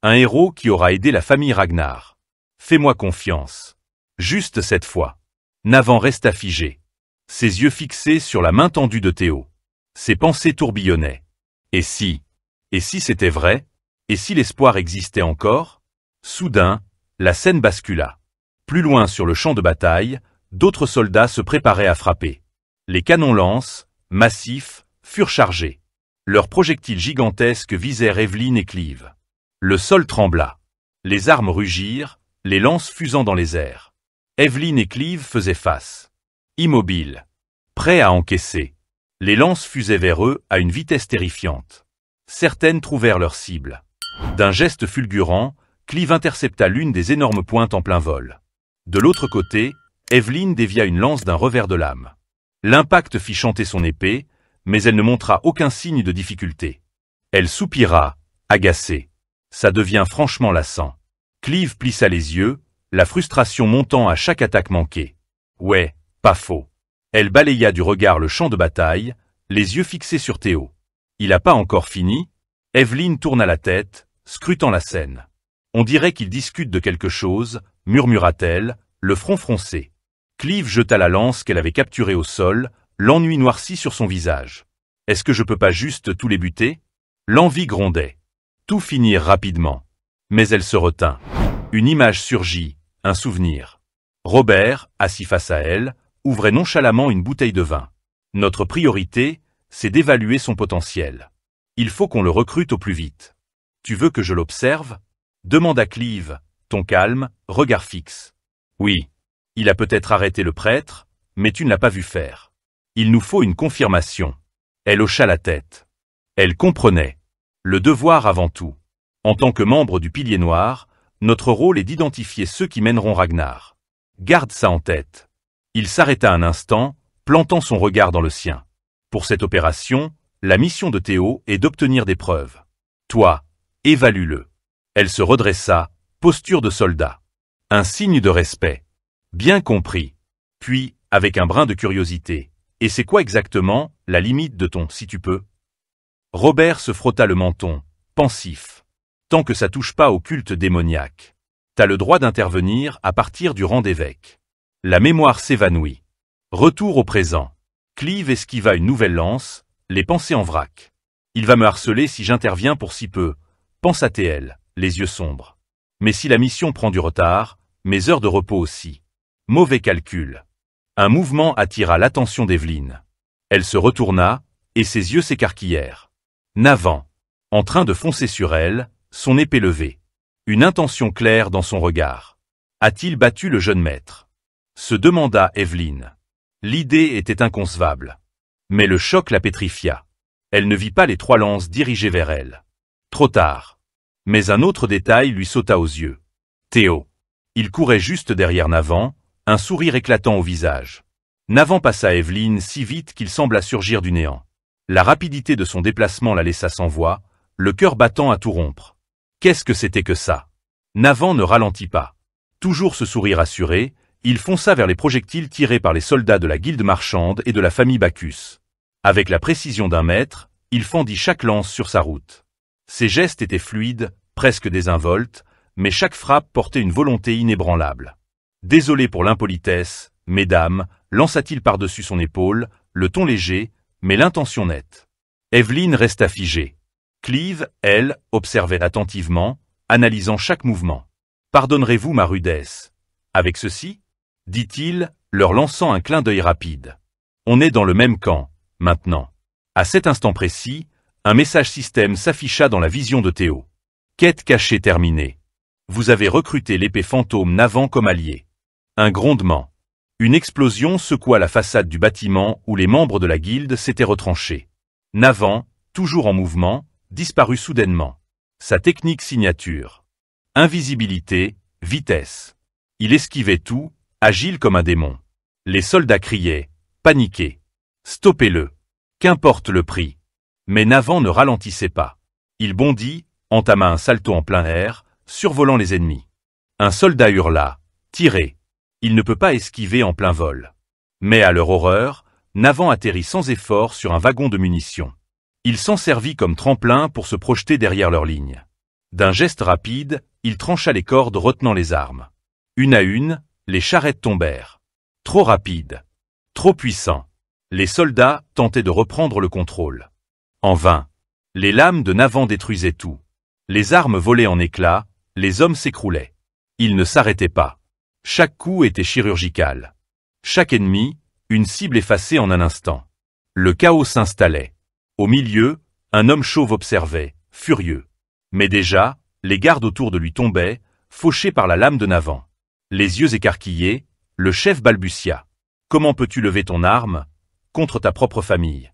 Un héros qui aura aidé la famille Ragnar. Fais-moi confiance. Juste cette fois. Navan resta figé. Ses yeux fixés sur la main tendue de Théo. Ses pensées tourbillonnaient. Et si c'était vrai? Et si l'espoir existait encore? Soudain, la scène bascula. Plus loin sur le champ de bataille, d'autres soldats se préparaient à frapper. Les canons lances, massifs, furent chargés. Leurs projectiles gigantesques visèrent Evelyn et Clive. Le sol trembla. Les armes rugirent, les lances fusant dans les airs. Evelyn et Clive faisaient face. Immobiles. Prêts à encaisser. Les lances fusaient vers eux à une vitesse terrifiante. Certaines trouvèrent leur cible. D'un geste fulgurant, Clive intercepta l'une des énormes pointes en plein vol. De l'autre côté, Evelyn dévia une lance d'un revers de lame. L'impact fit chanter son épée, mais elle ne montra aucun signe de difficulté. Elle soupira, agacée. Ça devient franchement lassant. Clive plissa les yeux, la frustration montant à chaque attaque manquée. Ouais, pas faux. Elle balaya du regard le champ de bataille, les yeux fixés sur Théo. Il a pas encore fini? Evelyn tourna la tête, scrutant la scène. On dirait qu'ils discutent de quelque chose, murmura-t-elle, le front froncé. Clive jeta la lance qu'elle avait capturée au sol, l'ennui noirci sur son visage. Est-ce que je peux pas juste tout les buter? L'envie grondait. Tout finir rapidement. Mais elle se retint. Une image surgit, un souvenir. Robert, assis face à elle, ouvrait nonchalamment une bouteille de vin. Notre priorité, c'est d'évaluer son potentiel. Il faut qu'on le recrute au plus vite. Tu veux que je l'observe? Demanda Clive, ton calme, regard fixe. Oui. Il a peut-être arrêté le prêtre, mais tu ne l'as pas vu faire. Il nous faut une confirmation. Elle hocha la tête. Elle comprenait. Le devoir avant tout. En tant que membre du Pilier Noir, notre rôle est d'identifier ceux qui mèneront Ragnar. Garde ça en tête. Il s'arrêta un instant, plantant son regard dans le sien. Pour cette opération, la mission de Théo est d'obtenir des preuves. Toi, évalue-le. Elle se redressa, posture de soldat. Un signe de respect. Bien compris. Puis, avec un brin de curiosité. Et c'est quoi exactement la limite de ton « si tu peux » Robert se frotta le menton, pensif. Tant que ça touche pas au culte démoniaque. T'as le droit d'intervenir à partir du rang d'évêque. La mémoire s'évanouit. Retour au présent. Clive esquiva une nouvelle lance, les pensées en vrac. Il va me harceler si j'interviens pour si peu, pensa-t-elle, les yeux sombres. Mais si la mission prend du retard, mes heures de repos aussi. Mauvais calcul. Un mouvement attira l'attention d'Evelyn. Elle se retourna, et ses yeux s'écarquillèrent. Navan, en train de foncer sur elle, son épée levée. Une intention claire dans son regard. A-t-il battu le jeune maître? Se demanda Evelyn. L'idée était inconcevable. Mais le choc la pétrifia. Elle ne vit pas les 3 lances dirigées vers elle. Trop tard. Mais un autre détail lui sauta aux yeux. Théo. Il courait juste derrière Navan, un sourire éclatant au visage. Navan passa Evelyn si vite qu'il sembla surgir du néant. La rapidité de son déplacement la laissa sans voix, le cœur battant à tout rompre. Qu'est-ce que c'était que ça? Navan ne ralentit pas. Toujours ce sourire assuré, il fonça vers les projectiles tirés par les soldats de la guilde marchande et de la famille Bacchus. Avec la précision d'un maître, il fendit chaque lance sur sa route. Ses gestes étaient fluides, presque désinvoltes, mais chaque frappe portait une volonté inébranlable. Désolé pour l'impolitesse, mesdames, lança-t-il par-dessus son épaule, le ton léger, mais l'intention nette. Evelyn resta figée. Clive, elle, observait attentivement, analysant chaque mouvement. « Pardonnerez-vous ma rudesse? Avec ceci ?» dit-il, leur lançant un clin d'œil rapide. « On est dans le même camp, maintenant. » À cet instant précis, un message système s'afficha dans la vision de Théo. « Quête cachée terminée. Vous avez recruté l'épée fantôme Navan comme allié. » Un grondement. Une explosion secoua la façade du bâtiment où les membres de la guilde s'étaient retranchés. Navan, toujours en mouvement, disparut soudainement. Sa technique signature. Invisibilité, vitesse. Il esquivait tout, agile comme un démon. Les soldats criaient, paniqués. Stoppez-le. Qu'importe le prix. Mais Navan ne ralentissait pas. Il bondit, entama un salto en plein air, survolant les ennemis. Un soldat hurla, tirez. Il ne peut pas esquiver en plein vol. Mais à leur horreur, Navan atterrit sans effort sur un wagon de munitions. Il s'en servit comme tremplin pour se projeter derrière leur ligne. D'un geste rapide, il trancha les cordes retenant les armes. Une à une, les charrettes tombèrent. Trop rapide. Trop puissant. Les soldats tentaient de reprendre le contrôle. En vain. Les lames de Navant détruisaient tout. Les armes volaient en éclats, les hommes s'écroulaient. Ils ne s'arrêtaient pas. Chaque coup était chirurgical. Chaque ennemi, une cible effacée en un instant. Le chaos s'installait. Au milieu, un homme chauve observait, furieux. Mais déjà, les gardes autour de lui tombaient, fauchés par la lame de Navant. Les yeux écarquillés, le chef balbutia. « Comment peux-tu lever ton arme contre ta propre famille ?»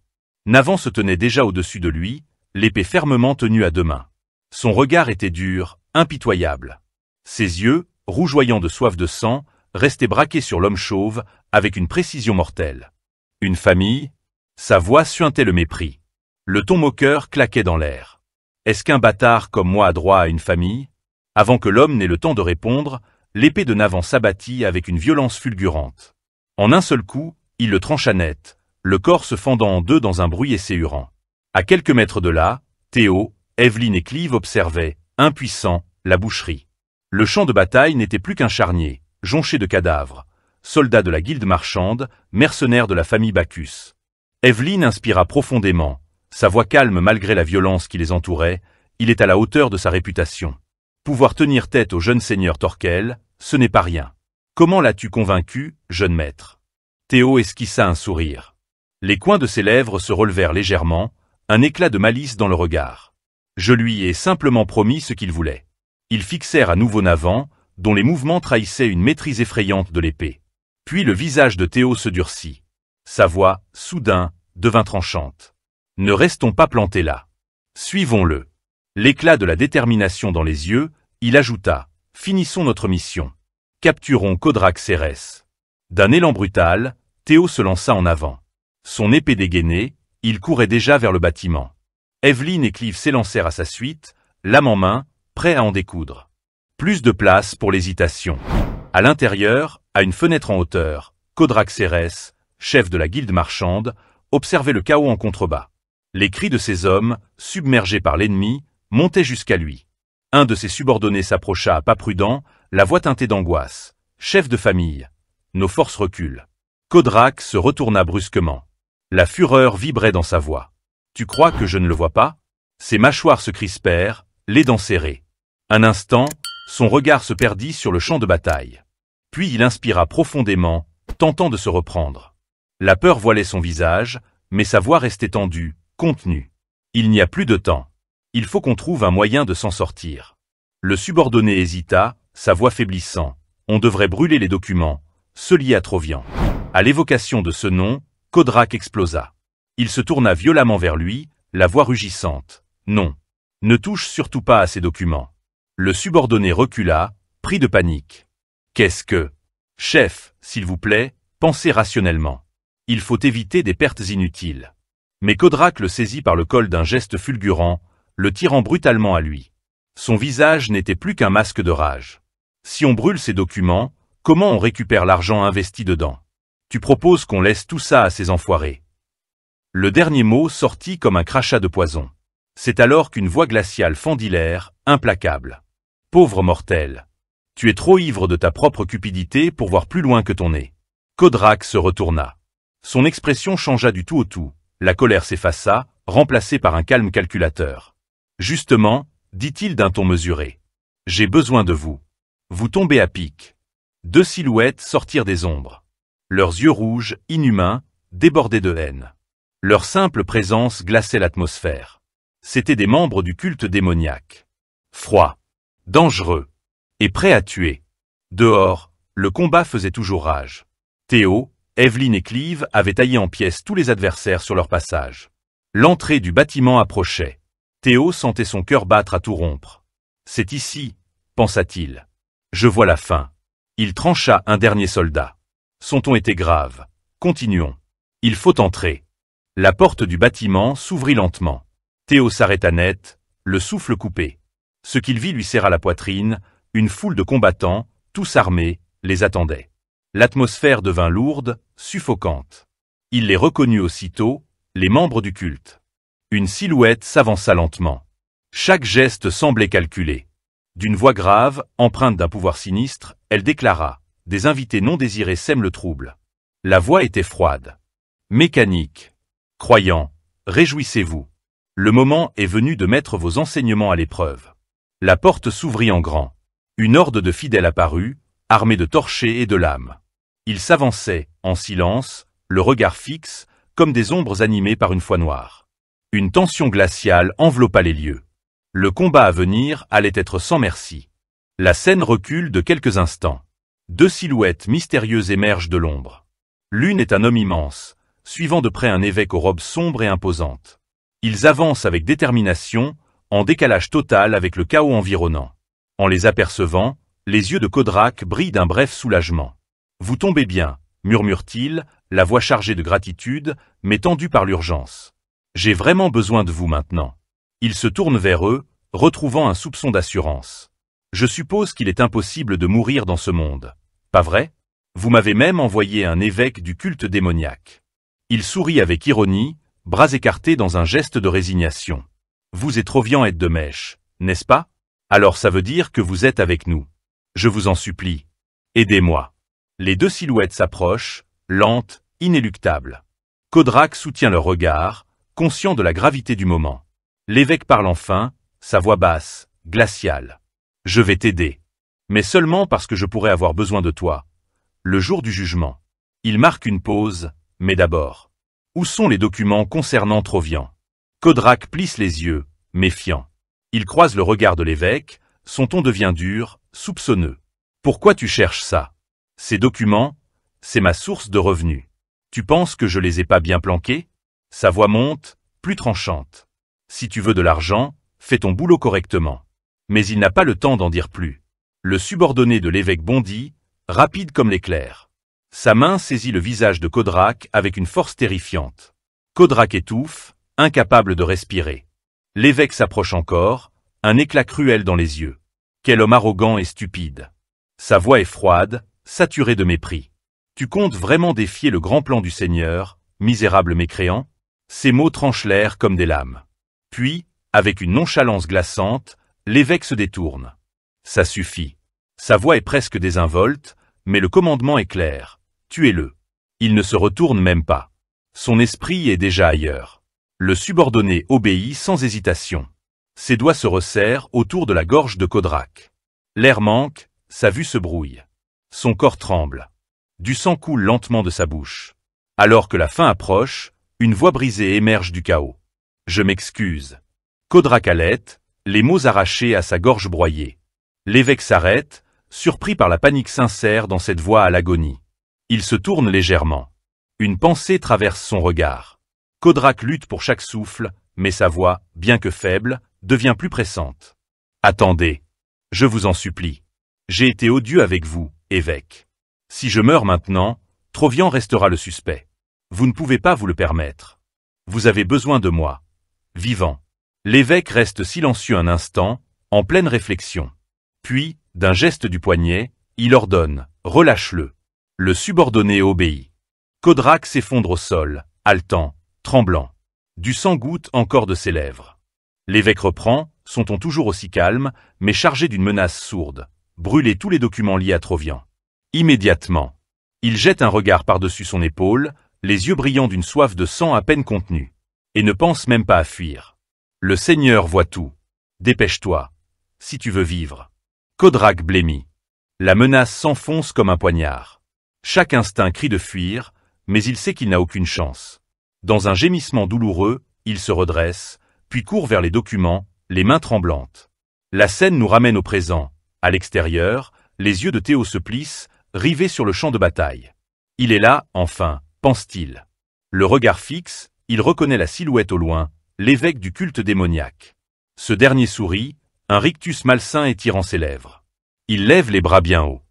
Navant se tenait déjà au-dessus de lui, l'épée fermement tenue à deux mains. Son regard était dur, impitoyable. Ses yeux, rougeoyants de soif de sang, restaient braqués sur l'homme chauve, avec une précision mortelle. Une famille? Sa voix suintait le mépris. Le ton moqueur claquait dans l'air. Est-ce qu'un bâtard comme moi a droit à une famille? Avant que l'homme n'ait le temps de répondre, l'épée de Navant s'abattit avec une violence fulgurante. En un seul coup, il le trancha net, le corps se fendant en deux dans un bruit esséurant. À quelques mètres de là, Théo, Evelyne et Clive observaient, impuissants, la boucherie. Le champ de bataille n'était plus qu'un charnier, jonché de cadavres, soldats de la guilde marchande, mercenaires de la famille Bacchus. Evelyne inspira profondément, sa voix calme malgré la violence qui les entourait, il est à la hauteur de sa réputation. Pouvoir tenir tête au jeune seigneur Torquel, ce n'est pas rien. Comment l'as-tu convaincu, jeune maître? Théo esquissa un sourire. Les coins de ses lèvres se relevèrent légèrement, un éclat de malice dans le regard. Je lui ai simplement promis ce qu'il voulait. Ils fixèrent à nouveau Navant, dont les mouvements trahissaient une maîtrise effrayante de l'épée. Puis le visage de Théo se durcit. Sa voix, soudain, devint tranchante. Ne restons pas plantés là. Suivons-le. L'éclat de la détermination dans les yeux, il ajouta, finissons notre mission. Capturons Kodrak Cérès. D'un élan brutal, Théo se lança en avant. Son épée dégainée, il courait déjà vers le bâtiment. Evelyne et Clive s'élancèrent à sa suite, lame en main, prêts à en découdre. Plus de place pour l'hésitation. À l'intérieur, à une fenêtre en hauteur, Kodrak Cérès, chef de la guilde marchande, observait le chaos en contrebas. Les cris de ses hommes, submergés par l'ennemi, montaient jusqu'à lui. Un de ses subordonnés s'approcha à pas prudents, la voix teintée d'angoisse. « Chef de famille, nos forces reculent. » Kodrak se retourna brusquement. La fureur vibrait dans sa voix. « Tu crois que je ne le vois pas ?» Ses mâchoires se crispèrent, les dents serrées. Un instant, son regard se perdit sur le champ de bataille. Puis il inspira profondément, tentant de se reprendre. La peur voilait son visage, mais sa voix restait tendue, contenue. Il n'y a plus de temps. Il faut qu'on trouve un moyen de s'en sortir. Le subordonné hésita, sa voix faiblissant. On devrait brûler les documents, se lier à Trovian. À l'évocation de ce nom, Kodrak explosa. Il se tourna violemment vers lui, la voix rugissante. Non. Ne touche surtout pas à ces documents. Le subordonné recula, pris de panique. Qu'est-ce que? Chef, s'il vous plaît, pensez rationnellement. Il faut éviter des pertes inutiles. Mais Kodrak le saisit par le col d'un geste fulgurant, le tirant brutalement à lui. Son visage n'était plus qu'un masque de rage. Si on brûle ces documents, comment on récupère l'argent investi dedans? Tu proposes qu'on laisse tout ça à ces enfoirés. Le dernier mot sortit comme un crachat de poison. C'est alors qu'une voix glaciale fendit l'air, implacable. Pauvre mortel. Tu es trop ivre de ta propre cupidité pour voir plus loin que ton nez. Kodrak se retourna. Son expression changea du tout au tout. La colère s'effaça, remplacée par un calme calculateur. Justement, dit-il d'un ton mesuré. J'ai besoin de vous. Vous tombez à pic. Deux silhouettes sortirent des ombres. Leurs yeux rouges, inhumains, débordaient de haine. Leur simple présence glaçait l'atmosphère. C'étaient des membres du culte démoniaque. Froids, dangereux, et prêts à tuer. Dehors, le combat faisait toujours rage. Théo, Evelyne et Clive avaient taillé en pièces tous les adversaires sur leur passage. L'entrée du bâtiment approchait. Théo sentait son cœur battre à tout rompre. C'est ici, pensa-t-il. Je vois la fin. Il trancha un dernier soldat. Son ton était grave. Continuons. Il faut entrer. La porte du bâtiment s'ouvrit lentement. Théo s'arrêta net, le souffle coupé. Ce qu'il vit lui serra la poitrine, une foule de combattants, tous armés, les attendait. L'atmosphère devint lourde, suffocante. Il les reconnut aussitôt, les membres du culte. Une silhouette s'avança lentement. Chaque geste semblait calculé. D'une voix grave, empreinte d'un pouvoir sinistre, elle déclara « Des invités non désirés sèment le trouble ». La voix était froide. Mécanique. Croyants, réjouissez-vous. Le moment est venu de mettre vos enseignements à l'épreuve. La porte s'ouvrit en grand. Une horde de fidèles apparut, armés de torchers et de lames. Ils s'avançaient, en silence, le regard fixe, comme des ombres animées par une foi noire. Une tension glaciale enveloppa les lieux. Le combat à venir allait être sans merci. La scène recule de quelques instants. Deux silhouettes mystérieuses émergent de l'ombre. L'une est un homme immense, suivant de près un évêque aux robes sombres et imposantes. Ils avancent avec détermination, en décalage total avec le chaos environnant. En les apercevant, les yeux de Kodrak brillent d'un bref soulagement. « Vous tombez bien », murmure-t-il, la voix chargée de gratitude, mais tendue par l'urgence. « J'ai vraiment besoin de vous maintenant. » Il se tourne vers eux, retrouvant un soupçon d'assurance. « Je suppose qu'il est impossible de mourir dans ce monde. Pas vrai? Vous m'avez même envoyé un évêque du culte démoniaque. » Il sourit avec ironie, bras écartés dans un geste de résignation. « Vous et Trovian êtes de mèche, n'est-ce pas? Alors ça veut dire que vous êtes avec nous. Je vous en supplie. Aidez-moi. » Les deux silhouettes s'approchent, lentes, inéluctables. Kodrak soutient leur regard, conscient de la gravité du moment. L'évêque parle enfin, sa voix basse, glaciale. « Je vais t'aider. Mais seulement parce que je pourrais avoir besoin de toi. Le jour du jugement. » Il marque une pause, mais d'abord. Où sont les documents concernant Trovian? Kodrak plisse les yeux, méfiant. Il croise le regard de l'évêque, son ton devient dur, soupçonneux. « Pourquoi tu cherches ça? Ces documents, c'est ma source de revenus. Tu penses que je les ai pas bien planqués? » Sa voix monte, plus tranchante. « Si tu veux de l'argent, fais ton boulot correctement. » Mais il n'a pas le temps d'en dire plus. Le subordonné de l'évêque bondit, rapide comme l'éclair. Sa main saisit le visage de Kodrak avec une force terrifiante. Kodrak étouffe, incapable de respirer. L'évêque s'approche encore, un éclat cruel dans les yeux. Quel homme arrogant et stupide. Sa voix est froide, saturée de mépris. Tu comptes vraiment défier le grand plan du Seigneur, misérable mécréant? Ces mots tranchent l'air comme des lames. Puis, avec une nonchalance glaçante, l'évêque se détourne. Ça suffit. Sa voix est presque désinvolte, mais le commandement est clair. Tuez-le. Il ne se retourne même pas. Son esprit est déjà ailleurs. Le subordonné obéit sans hésitation. Ses doigts se resserrent autour de la gorge de Kodrak. L'air manque, sa vue se brouille. Son corps tremble. Du sang coule lentement de sa bouche. Alors que la fin approche, une voix brisée émerge du chaos. « Je m'excuse. » Kodrak halète, les mots arrachés à sa gorge broyée. L'évêque s'arrête, surpris par la panique sincère dans cette voix à l'agonie. Il se tourne légèrement. Une pensée traverse son regard. Kodrak lutte pour chaque souffle, mais sa voix, bien que faible, devient plus pressante. « Attendez. Je vous en supplie. J'ai été odieux avec vous, évêque. Si je meurs maintenant, Trovian restera le suspect. Vous ne pouvez pas vous le permettre. Vous avez besoin de moi. Vivant. » L'évêque reste silencieux un instant, en pleine réflexion. Puis, d'un geste du poignet, il ordonne « Relâche-le ». Le subordonné obéit. Kodrak s'effondre au sol, haletant, tremblant. Du sang goutte encore de ses lèvres. L'évêque reprend, son ton toujours aussi calme, mais chargé d'une menace sourde. Brûler tous les documents liés à Trovian. Immédiatement. Il jette un regard par-dessus son épaule, les yeux brillants d'une soif de sang à peine contenue. Et ne pense même pas à fuir. Le Seigneur voit tout. Dépêche-toi, si tu veux vivre. Kodrak blêmit. La menace s'enfonce comme un poignard. Chaque instinct crie de fuir, mais il sait qu'il n'a aucune chance. Dans un gémissement douloureux, il se redresse, puis court vers les documents, les mains tremblantes. La scène nous ramène au présent. À l'extérieur, les yeux de Théo se plissent, rivés sur le champ de bataille. Il est là, enfin, pense-t-il. Le regard fixe, il reconnaît la silhouette au loin, l'évêque du culte démoniaque. Ce dernier sourit, un rictus malsain étirant ses lèvres. Il lève les bras bien haut.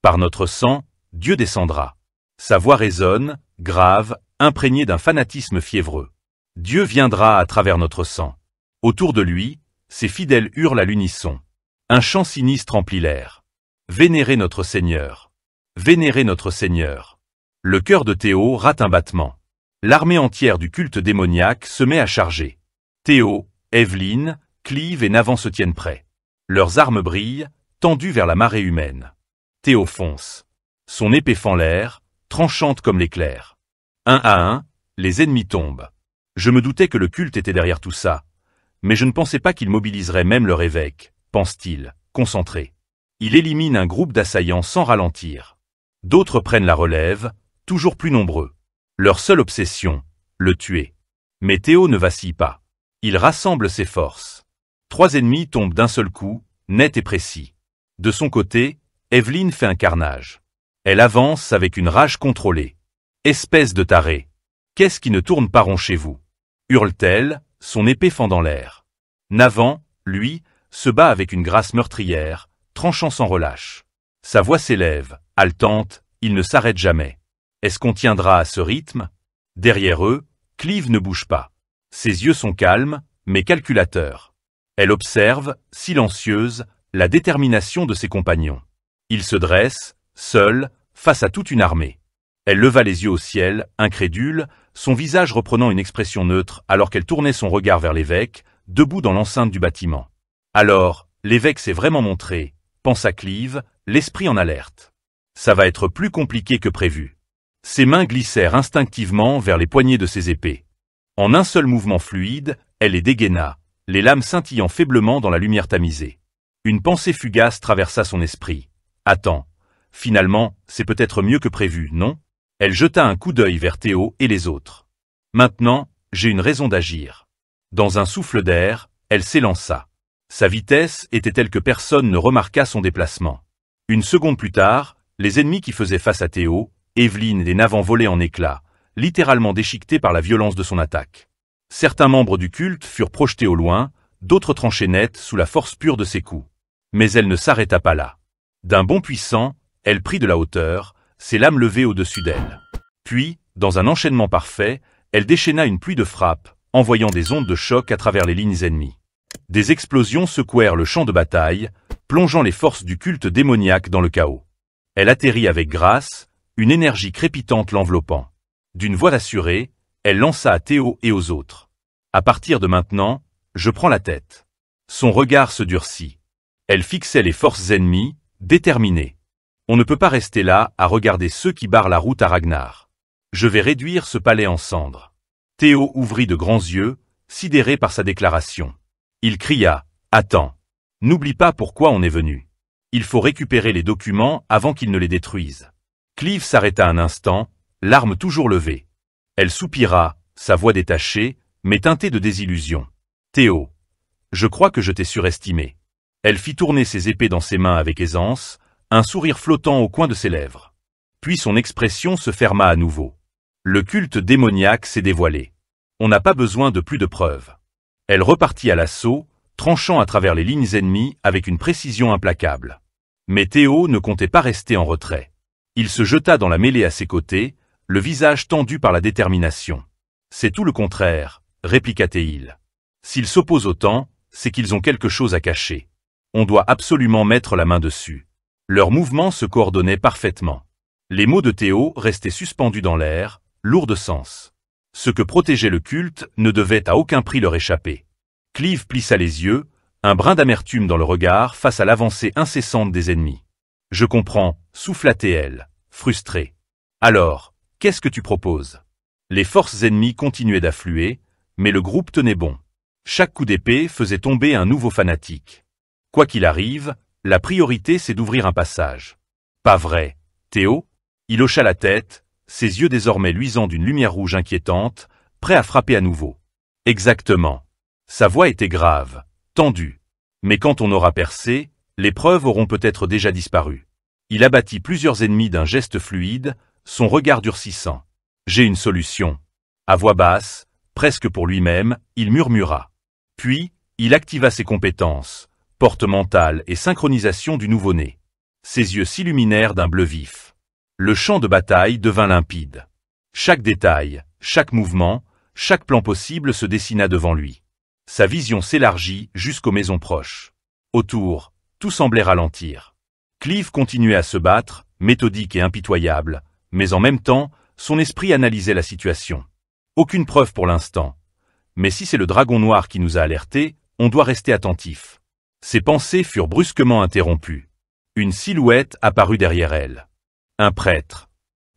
Par notre sang, Dieu descendra. Sa voix résonne, grave, imprégnée d'un fanatisme fiévreux. Dieu viendra à travers notre sang. Autour de lui, ses fidèles hurlent à l'unisson. Un chant sinistre emplit l'air. Vénérez notre Seigneur. Vénérez notre Seigneur. Le cœur de Théo rate un battement. L'armée entière du culte démoniaque se met à charger. Théo, Evelyn, Clive et Navant se tiennent prêts. Leurs armes brillent, tendues vers la marée humaine. Théo fonce. Son épée fend l'air, tranchante comme l'éclair. Un à un, les ennemis tombent. Je me doutais que le culte était derrière tout ça, mais je ne pensais pas qu'il mobiliserait même leur évêque, pense-t-il, concentré. Il élimine un groupe d'assaillants sans ralentir. D'autres prennent la relève, toujours plus nombreux. Leur seule obsession, le tuer. Mais Théo ne vacille pas. Il rassemble ses forces. 3 ennemis tombent d'un seul coup, net et précis. De son côté, Evelyn fait un carnage. Elle avance avec une rage contrôlée. Espèce de taré. Qu'est-ce qui ne tourne pas rond chez vous? Hurle-t-elle, son épée fendant l'air. Navant, lui, se bat avec une grâce meurtrière, tranchant sans relâche. Sa voix s'élève, haletante, il ne s'arrête jamais. Est-ce qu'on tiendra à ce rythme? Derrière eux, Clive ne bouge pas. Ses yeux sont calmes, mais calculateurs. Elle observe, silencieuse, la détermination de ses compagnons. Il se dresse, seul, face à toute une armée. Elle leva les yeux au ciel, incrédule, son visage reprenant une expression neutre alors qu'elle tournait son regard vers l'évêque, debout dans l'enceinte du bâtiment. Alors, l'évêque s'est vraiment montré, pensa Clive, l'esprit en alerte. Ça va être plus compliqué que prévu. Ses mains glissèrent instinctivement vers les poignets de ses épées. En un seul mouvement fluide, elle les dégaina, les lames scintillant faiblement dans la lumière tamisée. Une pensée fugace traversa son esprit. Attends, finalement, c'est peut-être mieux que prévu, non? Elle jeta un coup d'œil vers Théo et les autres. Maintenant, j'ai une raison d'agir. Dans un souffle d'air, elle s'élança. Sa vitesse était telle que personne ne remarqua son déplacement. Une seconde plus tard, les ennemis qui faisaient face à Théo, Evelyn et Navant volaient en éclats, littéralement déchiquetés par la violence de son attaque. Certains membres du culte furent projetés au loin, d'autres tranchés net sous la force pure de ses coups. Mais elle ne s'arrêta pas là. D'un bond puissant, elle prit de la hauteur, ses lames levées au-dessus d'elle. Puis, dans un enchaînement parfait, elle déchaîna une pluie de frappes, envoyant des ondes de choc à travers les lignes ennemies. Des explosions secouèrent le champ de bataille, plongeant les forces du culte démoniaque dans le chaos. Elle atterrit avec grâce, une énergie crépitante l'enveloppant. D'une voix assurée, elle lança à Théo et aux autres. À partir de maintenant, je prends la tête. Son regard se durcit. Elle fixait les forces ennemies, déterminée. On ne peut pas rester là à regarder ceux qui barrent la route à Ragnar. Je vais réduire ce palais en cendres. Théo ouvrit de grands yeux, sidéré par sa déclaration. Il cria, « Attends, n'oublie pas pourquoi on est venu. Il faut récupérer les documents avant qu'ils ne les détruisent. » Clive s'arrêta un instant, l'arme toujours levée. Elle soupira, sa voix détachée, mais teintée de désillusion. « Théo, je crois que je t'ai surestimé. » Elle fit tourner ses épées dans ses mains avec aisance, un sourire flottant au coin de ses lèvres. Puis son expression se ferma à nouveau. Le culte démoniaque s'est dévoilé. On n'a pas besoin de plus de preuves. Elle repartit à l'assaut, tranchant à travers les lignes ennemies avec une précision implacable. Mais Théo ne comptait pas rester en retrait. Il se jeta dans la mêlée à ses côtés, le visage tendu par la détermination. « C'est tout le contraire, » répliqua-t-il. « S'ils s'opposent autant, c'est qu'ils ont quelque chose à cacher. On doit absolument mettre la main dessus. » Leurs mouvements se coordonnaient parfaitement. Les mots de Théo restaient suspendus dans l'air, lourds de sens. Ce que protégeait le culte ne devait à aucun prix leur échapper. Clive plissa les yeux, un brin d'amertume dans le regard face à l'avancée incessante des ennemis. « Je comprends, » souffla-t-elle, frustrée. « Alors, qu'est-ce que tu proposes ?» Les forces ennemies continuaient d'affluer, mais le groupe tenait bon. Chaque coup d'épée faisait tomber un nouveau fanatique. Quoi qu'il arrive, la priorité c'est d'ouvrir un passage. Pas vrai, Théo? Il hocha la tête, ses yeux désormais luisants d'une lumière rouge inquiétante, prêts à frapper à nouveau. Exactement. Sa voix était grave, tendue. Mais quand on aura percé, les preuves auront peut-être déjà disparu. Il abattit plusieurs ennemis d'un geste fluide, son regard durcissant. J'ai une solution. À voix basse, presque pour lui-même, il murmura. Puis, il activa ses compétences. Porte mentale et synchronisation du nouveau-né. Ses yeux s'illuminèrent d'un bleu vif. Le champ de bataille devint limpide. Chaque détail, chaque mouvement, chaque plan possible se dessina devant lui. Sa vision s'élargit jusqu'aux maisons proches. Autour, tout semblait ralentir. Clive continuait à se battre, méthodique et impitoyable, mais en même temps, son esprit analysait la situation. Aucune preuve pour l'instant. Mais si c'est le dragon noir qui nous a alertés, on doit rester attentif. Ses pensées furent brusquement interrompues. Une silhouette apparut derrière elle. Un prêtre.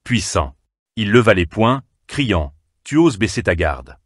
Puissant. Il leva les poings, criant « Tu oses baisser ta garde ».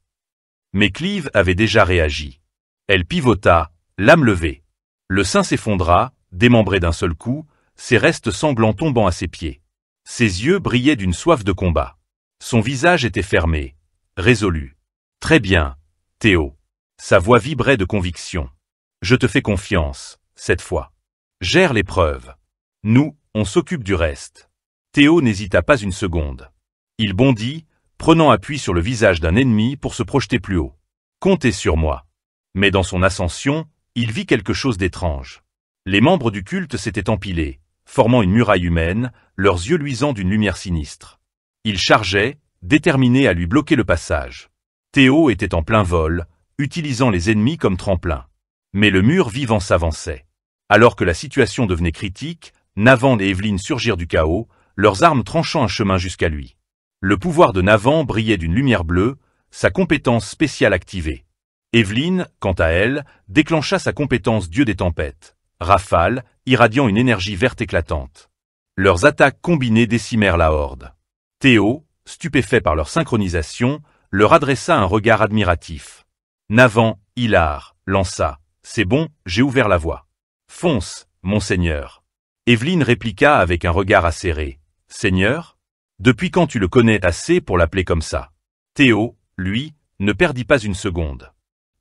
Mais Clive avait déjà réagi. Elle pivota, l'âme levée. Le saint s'effondra, démembré d'un seul coup, ses restes sanglants tombant à ses pieds. Ses yeux brillaient d'une soif de combat. Son visage était fermé, résolu. « Très bien, Théo. » Sa voix vibrait de conviction. « Je te fais confiance, cette fois. Gère l'épreuve. Nous, on s'occupe du reste. » Théo n'hésita pas une seconde. Il bondit, prenant appui sur le visage d'un ennemi pour se projeter plus haut. « Comptez sur moi. » Mais dans son ascension, il vit quelque chose d'étrange. Les membres du culte s'étaient empilés, formant une muraille humaine, leurs yeux luisant d'une lumière sinistre. Ils chargeaient, déterminés à lui bloquer le passage. Théo était en plein vol, utilisant les ennemis comme tremplin. Mais le mur vivant s'avançait. Alors que la situation devenait critique, Navant et Evelyne surgirent du chaos, leurs armes tranchant un chemin jusqu'à lui. Le pouvoir de Navant brillait d'une lumière bleue, sa compétence spéciale activée. Evelyne, quant à elle, déclencha sa compétence Dieu des tempêtes, rafale, irradiant une énergie verte éclatante. Leurs attaques combinées décimèrent la horde. Théo, stupéfait par leur synchronisation, leur adressa un regard admiratif. Navant, hilar, lança « C'est bon, j'ai ouvert la voie. »« Fonce, monseigneur. » Evelyne répliqua avec un regard acéré. « Seigneur ? Depuis quand tu le connais assez pour l'appeler comme ça ?» Théo, lui, ne perdit pas une seconde.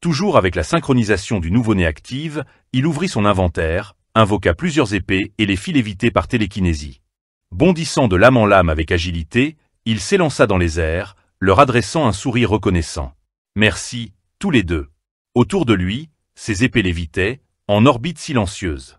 Toujours avec la synchronisation du nouveau-né active, il ouvrit son inventaire, invoqua plusieurs épées et les fit léviter par télékinésie. Bondissant de lame en lame avec agilité, il s'élança dans les airs, leur adressant un sourire reconnaissant. « Merci, tous les deux. » Autour de lui, ses épées lévitaient, en orbite silencieuse.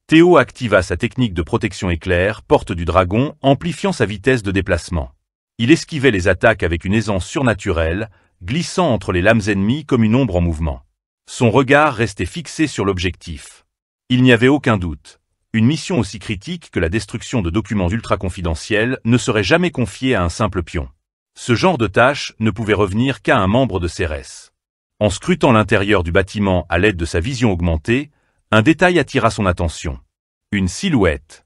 Théo activa sa technique de protection éclair, porte du dragon, amplifiant sa vitesse de déplacement. Il esquivait les attaques avec une aisance surnaturelle, glissant entre les lames ennemies comme une ombre en mouvement. Son regard restait fixé sur l'objectif. Il n'y avait aucun doute. Une mission aussi critique que la destruction de documents ultra-confidentiels ne serait jamais confiée à un simple pion. Ce genre de tâche ne pouvait revenir qu'à un membre de Cérès. En scrutant l'intérieur du bâtiment à l'aide de sa vision augmentée, un détail attira son attention. Une silhouette.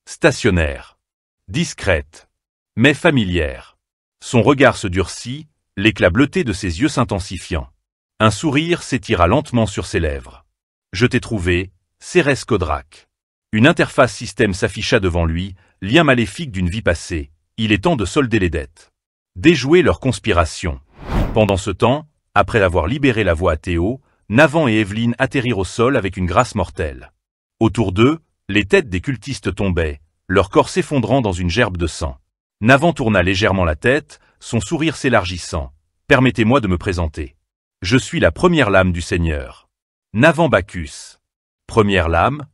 Stationnaire. Discrète. Mais familière. Son regard se durcit, l'éclat bleuté de ses yeux s'intensifiant. Un sourire s'étira lentement sur ses lèvres. « Je t'ai trouvé, Cérès Kodrak. » Une interface système s'afficha devant lui, lien maléfique d'une vie passée. Il est temps de solder les dettes. Déjouer leur conspiration. Pendant ce temps, après avoir libéré la voie à Théo, Navant et Evelyne atterrirent au sol avec une grâce mortelle. Autour d'eux, les têtes des cultistes tombaient, leur corps s'effondrant dans une gerbe de sang. Navant tourna légèrement la tête, son sourire s'élargissant. « Permettez-moi de me présenter. Je suis la première lame du Seigneur. Navant Bacchus. » Première lame,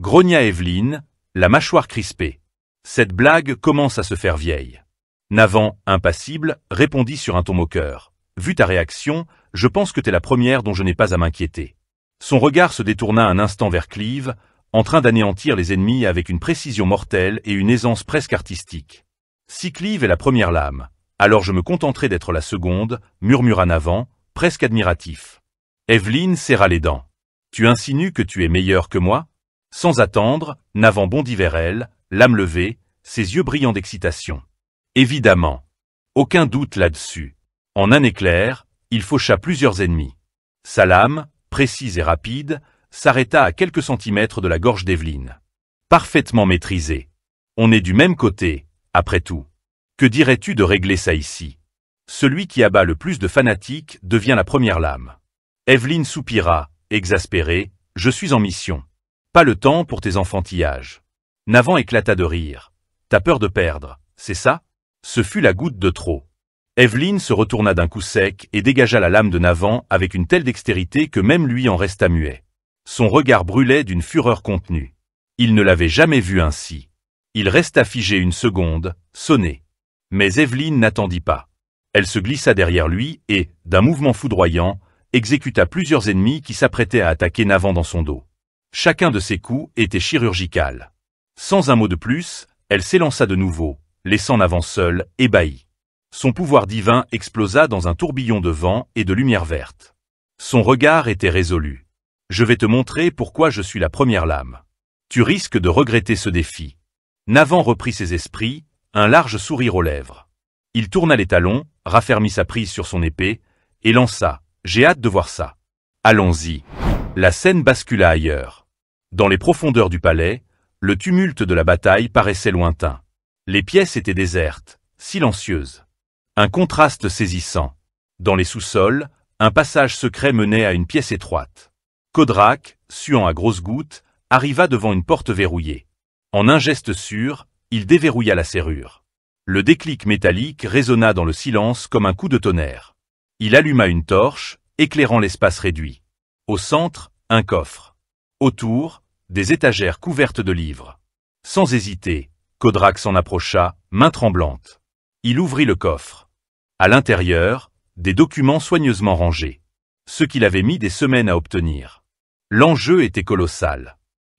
grogna Evelyne, la mâchoire crispée. Cette blague commence à se faire vieille. Navant, impassible, répondit sur un ton moqueur. « Vu ta réaction, je pense que t'es la première dont je n'ai pas à m'inquiéter. » Son regard se détourna un instant vers Clive, en train d'anéantir les ennemis avec une précision mortelle et une aisance presque artistique. « Si Clive est la première lame, alors je me contenterai d'être la seconde, » murmura Navant, presque admiratif. Evelyne serra les dents. « Tu insinues que tu es meilleur que moi ?» Sans attendre, Navant bondit vers elle, l'âme levée, ses yeux brillants d'excitation. Évidemment. Aucun doute là-dessus. En un éclair, il faucha plusieurs ennemis. Sa lame, précise et rapide, s'arrêta à quelques centimètres de la gorge d'Evelyne. Parfaitement maîtrisée. On est du même côté, après tout. Que dirais-tu de régler ça ici? Celui qui abat le plus de fanatiques devient la première lame. Evelyne soupira, exaspérée, « Je suis en mission. Pas le temps pour tes enfantillages. » Navant éclata de rire. « T'as peur de perdre, c'est ça? » Ce fut la goutte de trop. Evelyne se retourna d'un coup sec et dégagea la lame de Navant avec une telle dextérité que même lui en resta muet. Son regard brûlait d'une fureur contenue. Il ne l'avait jamais vu ainsi. Il resta figé une seconde, sonné. Mais Evelyne n'attendit pas. Elle se glissa derrière lui et, d'un mouvement foudroyant, exécuta plusieurs ennemis qui s'apprêtaient à attaquer Navant dans son dos. Chacun de ses coups était chirurgical. Sans un mot de plus, elle s'élança de nouveau, laissant Navant seul, ébahi. Son pouvoir divin explosa dans un tourbillon de vent et de lumière verte. Son regard était résolu. Je vais te montrer pourquoi je suis la première lame. Tu risques de regretter ce défi. Navan reprit ses esprits, un large sourire aux lèvres. Il tourna les talons, raffermit sa prise sur son épée, et lança « J'ai hâte de voir ça. » Allons-y. La scène bascula ailleurs. Dans les profondeurs du palais, le tumulte de la bataille paraissait lointain. Les pièces étaient désertes, silencieuses. Un contraste saisissant. Dans les sous-sols, un passage secret menait à une pièce étroite. Kodrak, suant à grosses gouttes, arriva devant une porte verrouillée. En un geste sûr, il déverrouilla la serrure. Le déclic métallique résonna dans le silence comme un coup de tonnerre. Il alluma une torche, éclairant l'espace réduit. Au centre, un coffre. Autour, des étagères couvertes de livres. Sans hésiter, Kodrak s'en approcha, main tremblante. Il ouvrit le coffre. À l'intérieur, des documents soigneusement rangés. Ceux qu'il avait mis des semaines à obtenir. L'enjeu était colossal.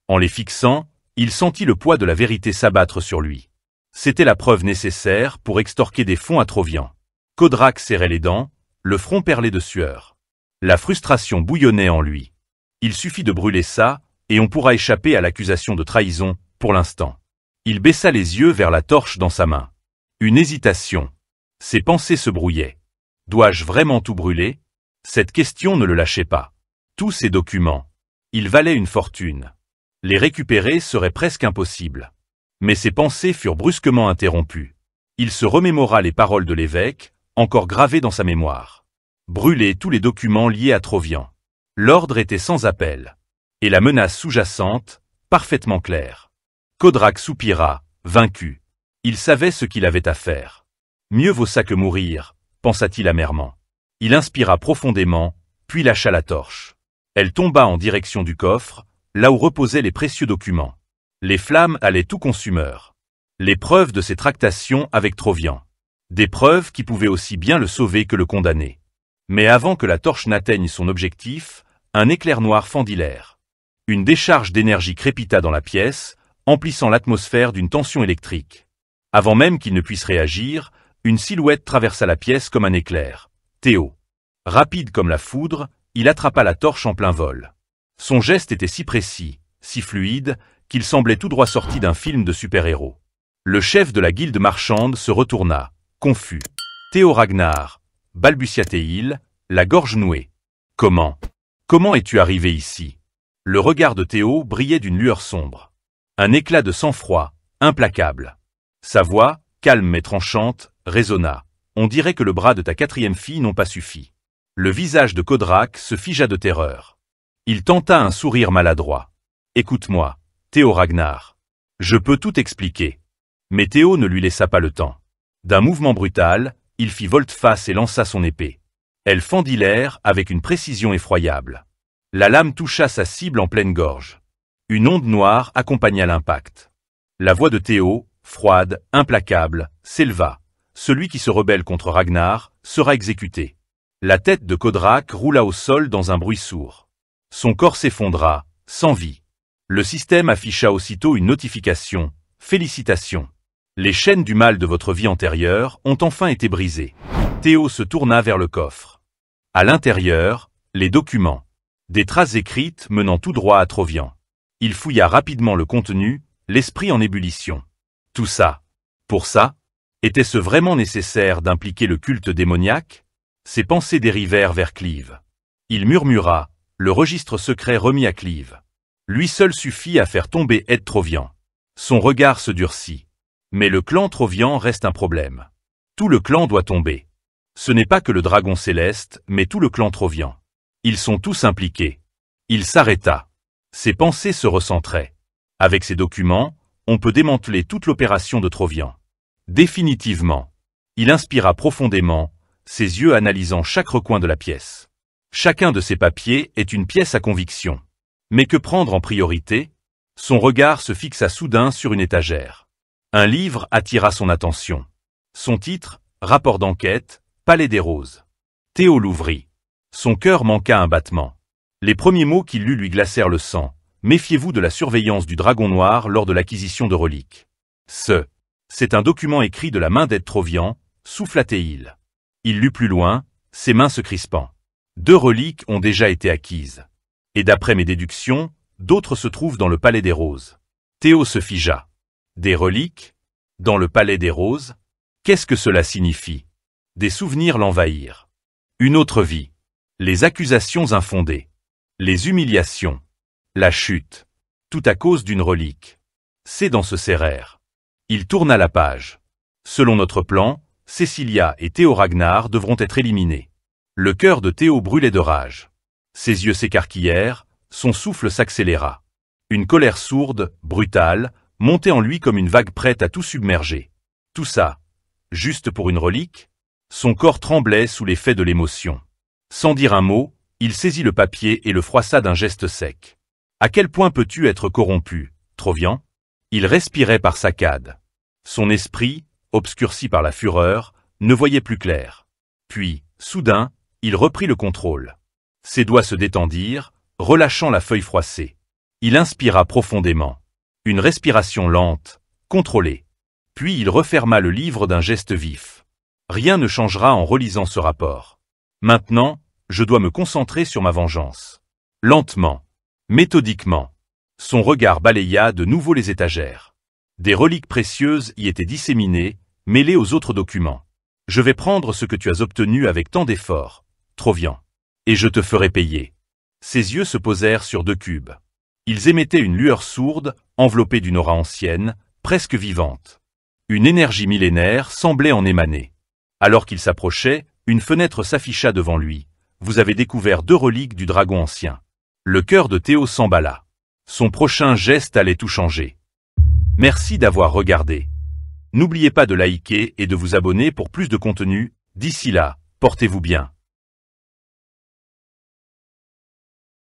En les fixant, il sentit le poids de la vérité s'abattre sur lui. C'était la preuve nécessaire pour extorquer des fonds à Trovian. Kodrak serrait les dents, le front perlé de sueur. La frustration bouillonnait en lui. Il suffit de brûler ça, et on pourra échapper à l'accusation de trahison, pour l'instant. Il baissa les yeux vers la torche dans sa main. Une hésitation. Ses pensées se brouillaient. Dois-je vraiment tout brûler? Cette question ne le lâchait pas. Tous ces documents. Ils valaient une fortune. Les récupérer serait presque impossible. Mais ses pensées furent brusquement interrompues. Il se remémora les paroles de l'évêque, encore gravées dans sa mémoire. Brûler tous les documents liés à Trovian. L'ordre était sans appel. Et la menace sous-jacente, parfaitement claire. Kodrak soupira, vaincu. Il savait ce qu'il avait à faire. Mieux vaut ça que mourir, pensa-t-il amèrement. Il inspira profondément, puis lâcha la torche. Elle tomba en direction du coffre, là où reposaient les précieux documents. Les flammes allaient tout consumeur. Les preuves de ses tractations avec Trovian. Des preuves qui pouvaient aussi bien le sauver que le condamner. Mais avant que la torche n'atteigne son objectif, un éclair noir fendit l'air. Une décharge d'énergie crépita dans la pièce, emplissant l'atmosphère d'une tension électrique. Avant même qu'il ne puisse réagir, une silhouette traversa la pièce comme un éclair. Théo. Rapide comme la foudre, il attrapa la torche en plein vol. Son geste était si précis, si fluide, qu'il semblait tout droit sorti d'un film de super-héros. Le chef de la guilde marchande se retourna, confus. Théo Ragnar, balbutia-t-il, la gorge nouée. Comment es-tu arrivé ici? Le regard de Théo brillait d'une lueur sombre. Un éclat de sang-froid, implacable. Sa voix, calme mais tranchante, résonna. On dirait que le bras de ta quatrième fille n'ont pas suffi. Le visage de Kodrak se figea de terreur. Il tenta un sourire maladroit. Écoute-moi, Théo Ragnar. Je peux tout expliquer. Mais Théo ne lui laissa pas le temps. D'un mouvement brutal, il fit volte-face et lança son épée. Elle fendit l'air avec une précision effroyable. La lame toucha sa cible en pleine gorge. Une onde noire accompagna l'impact. La voix de Théo, froide, implacable, s'éleva. Celui qui se rebelle contre Ragnar sera exécuté. La tête de Kodrak roula au sol dans un bruit sourd. Son corps s'effondra, sans vie. Le système afficha aussitôt une notification. Félicitations. Les chaînes du mal de votre vie antérieure ont enfin été brisées. Théo se tourna vers le coffre. À l'intérieur, les documents. Des traces écrites menant tout droit à Trovian. Il fouilla rapidement le contenu, l'esprit en ébullition. Tout ça. Pour ça? Était-ce vraiment nécessaire d'impliquer le culte démoniaque? Ses pensées dérivèrent vers Clive. Il murmura, le registre secret remis à Clive. Lui seul suffit à faire tomber Ed Trovian. Son regard se durcit. Mais le clan Trovian reste un problème. Tout le clan doit tomber. Ce n'est pas que le dragon céleste, mais tout le clan Trovian. Ils sont tous impliqués. Il s'arrêta. Ses pensées se recentraient. Avec ces documents, on peut démanteler toute l'opération de Trovian. Définitivement. Il inspira profondément, ses yeux analysant chaque recoin de la pièce. Chacun de ces papiers est une pièce à conviction. Mais que prendre en priorité? Son regard se fixa soudain sur une étagère. Un livre attira son attention. Son titre, Rapport d'enquête, Palais des Roses. Théo l'ouvrit. Son cœur manqua un battement. Les premiers mots qu'il lut lui glacèrent le sang. Méfiez-vous de la surveillance du Dragon Noir lors de l'acquisition de reliques. C'est un document écrit de la main d'Ed Trovian, souffla-t-il. Il lut plus loin, ses mains se crispant. 2 reliques ont déjà été acquises. Et d'après mes déductions, d'autres se trouvent dans le palais des roses. Théo se figea. Des reliques? Dans le palais des roses? Qu'est-ce que cela signifie? Des souvenirs l'envahirent. Une autre vie. Les accusations infondées. Les humiliations. La chute. Tout à cause d'une relique. Ses dents se serrèrent. Il tourna la page. Selon notre plan, Cécilia et Théo Ragnar devront être éliminés. Le cœur de Théo brûlait de rage. Ses yeux s'écarquillèrent, son souffle s'accéléra. Une colère sourde, brutale, montait en lui comme une vague prête à tout submerger. Tout ça, juste pour une relique? Son corps tremblait sous l'effet de l'émotion. Sans dire un mot, il saisit le papier et le froissa d'un geste sec. À quel point peux-tu être corrompu, Trovian? Il respirait par saccades. Son esprit, obscurci par la fureur, ne voyait plus clair. Puis, soudain, il reprit le contrôle. Ses doigts se détendirent, relâchant la feuille froissée. Il inspira profondément. Une respiration lente, contrôlée. Puis il referma le livre d'un geste vif. Rien ne changera en relisant ce rapport. Maintenant, je dois me concentrer sur ma vengeance. Lentement, méthodiquement. Son regard balaya de nouveau les étagères. Des reliques précieuses y étaient disséminées, mêlées aux autres documents. Je vais prendre ce que tu as obtenu avec tant d'efforts, Trovian. Et je te ferai payer. Ses yeux se posèrent sur 2 cubes. Ils émettaient une lueur sourde, enveloppée d'une aura ancienne, presque vivante. Une énergie millénaire semblait en émaner. Alors qu'il s'approchait, une fenêtre s'afficha devant lui. Vous avez découvert 2 reliques du dragon ancien. Le cœur de Théo s'emballa. Son prochain geste allait tout changer. Merci d'avoir regardé. N'oubliez pas de liker et de vous abonner pour plus de contenu. D'ici là, portez-vous bien.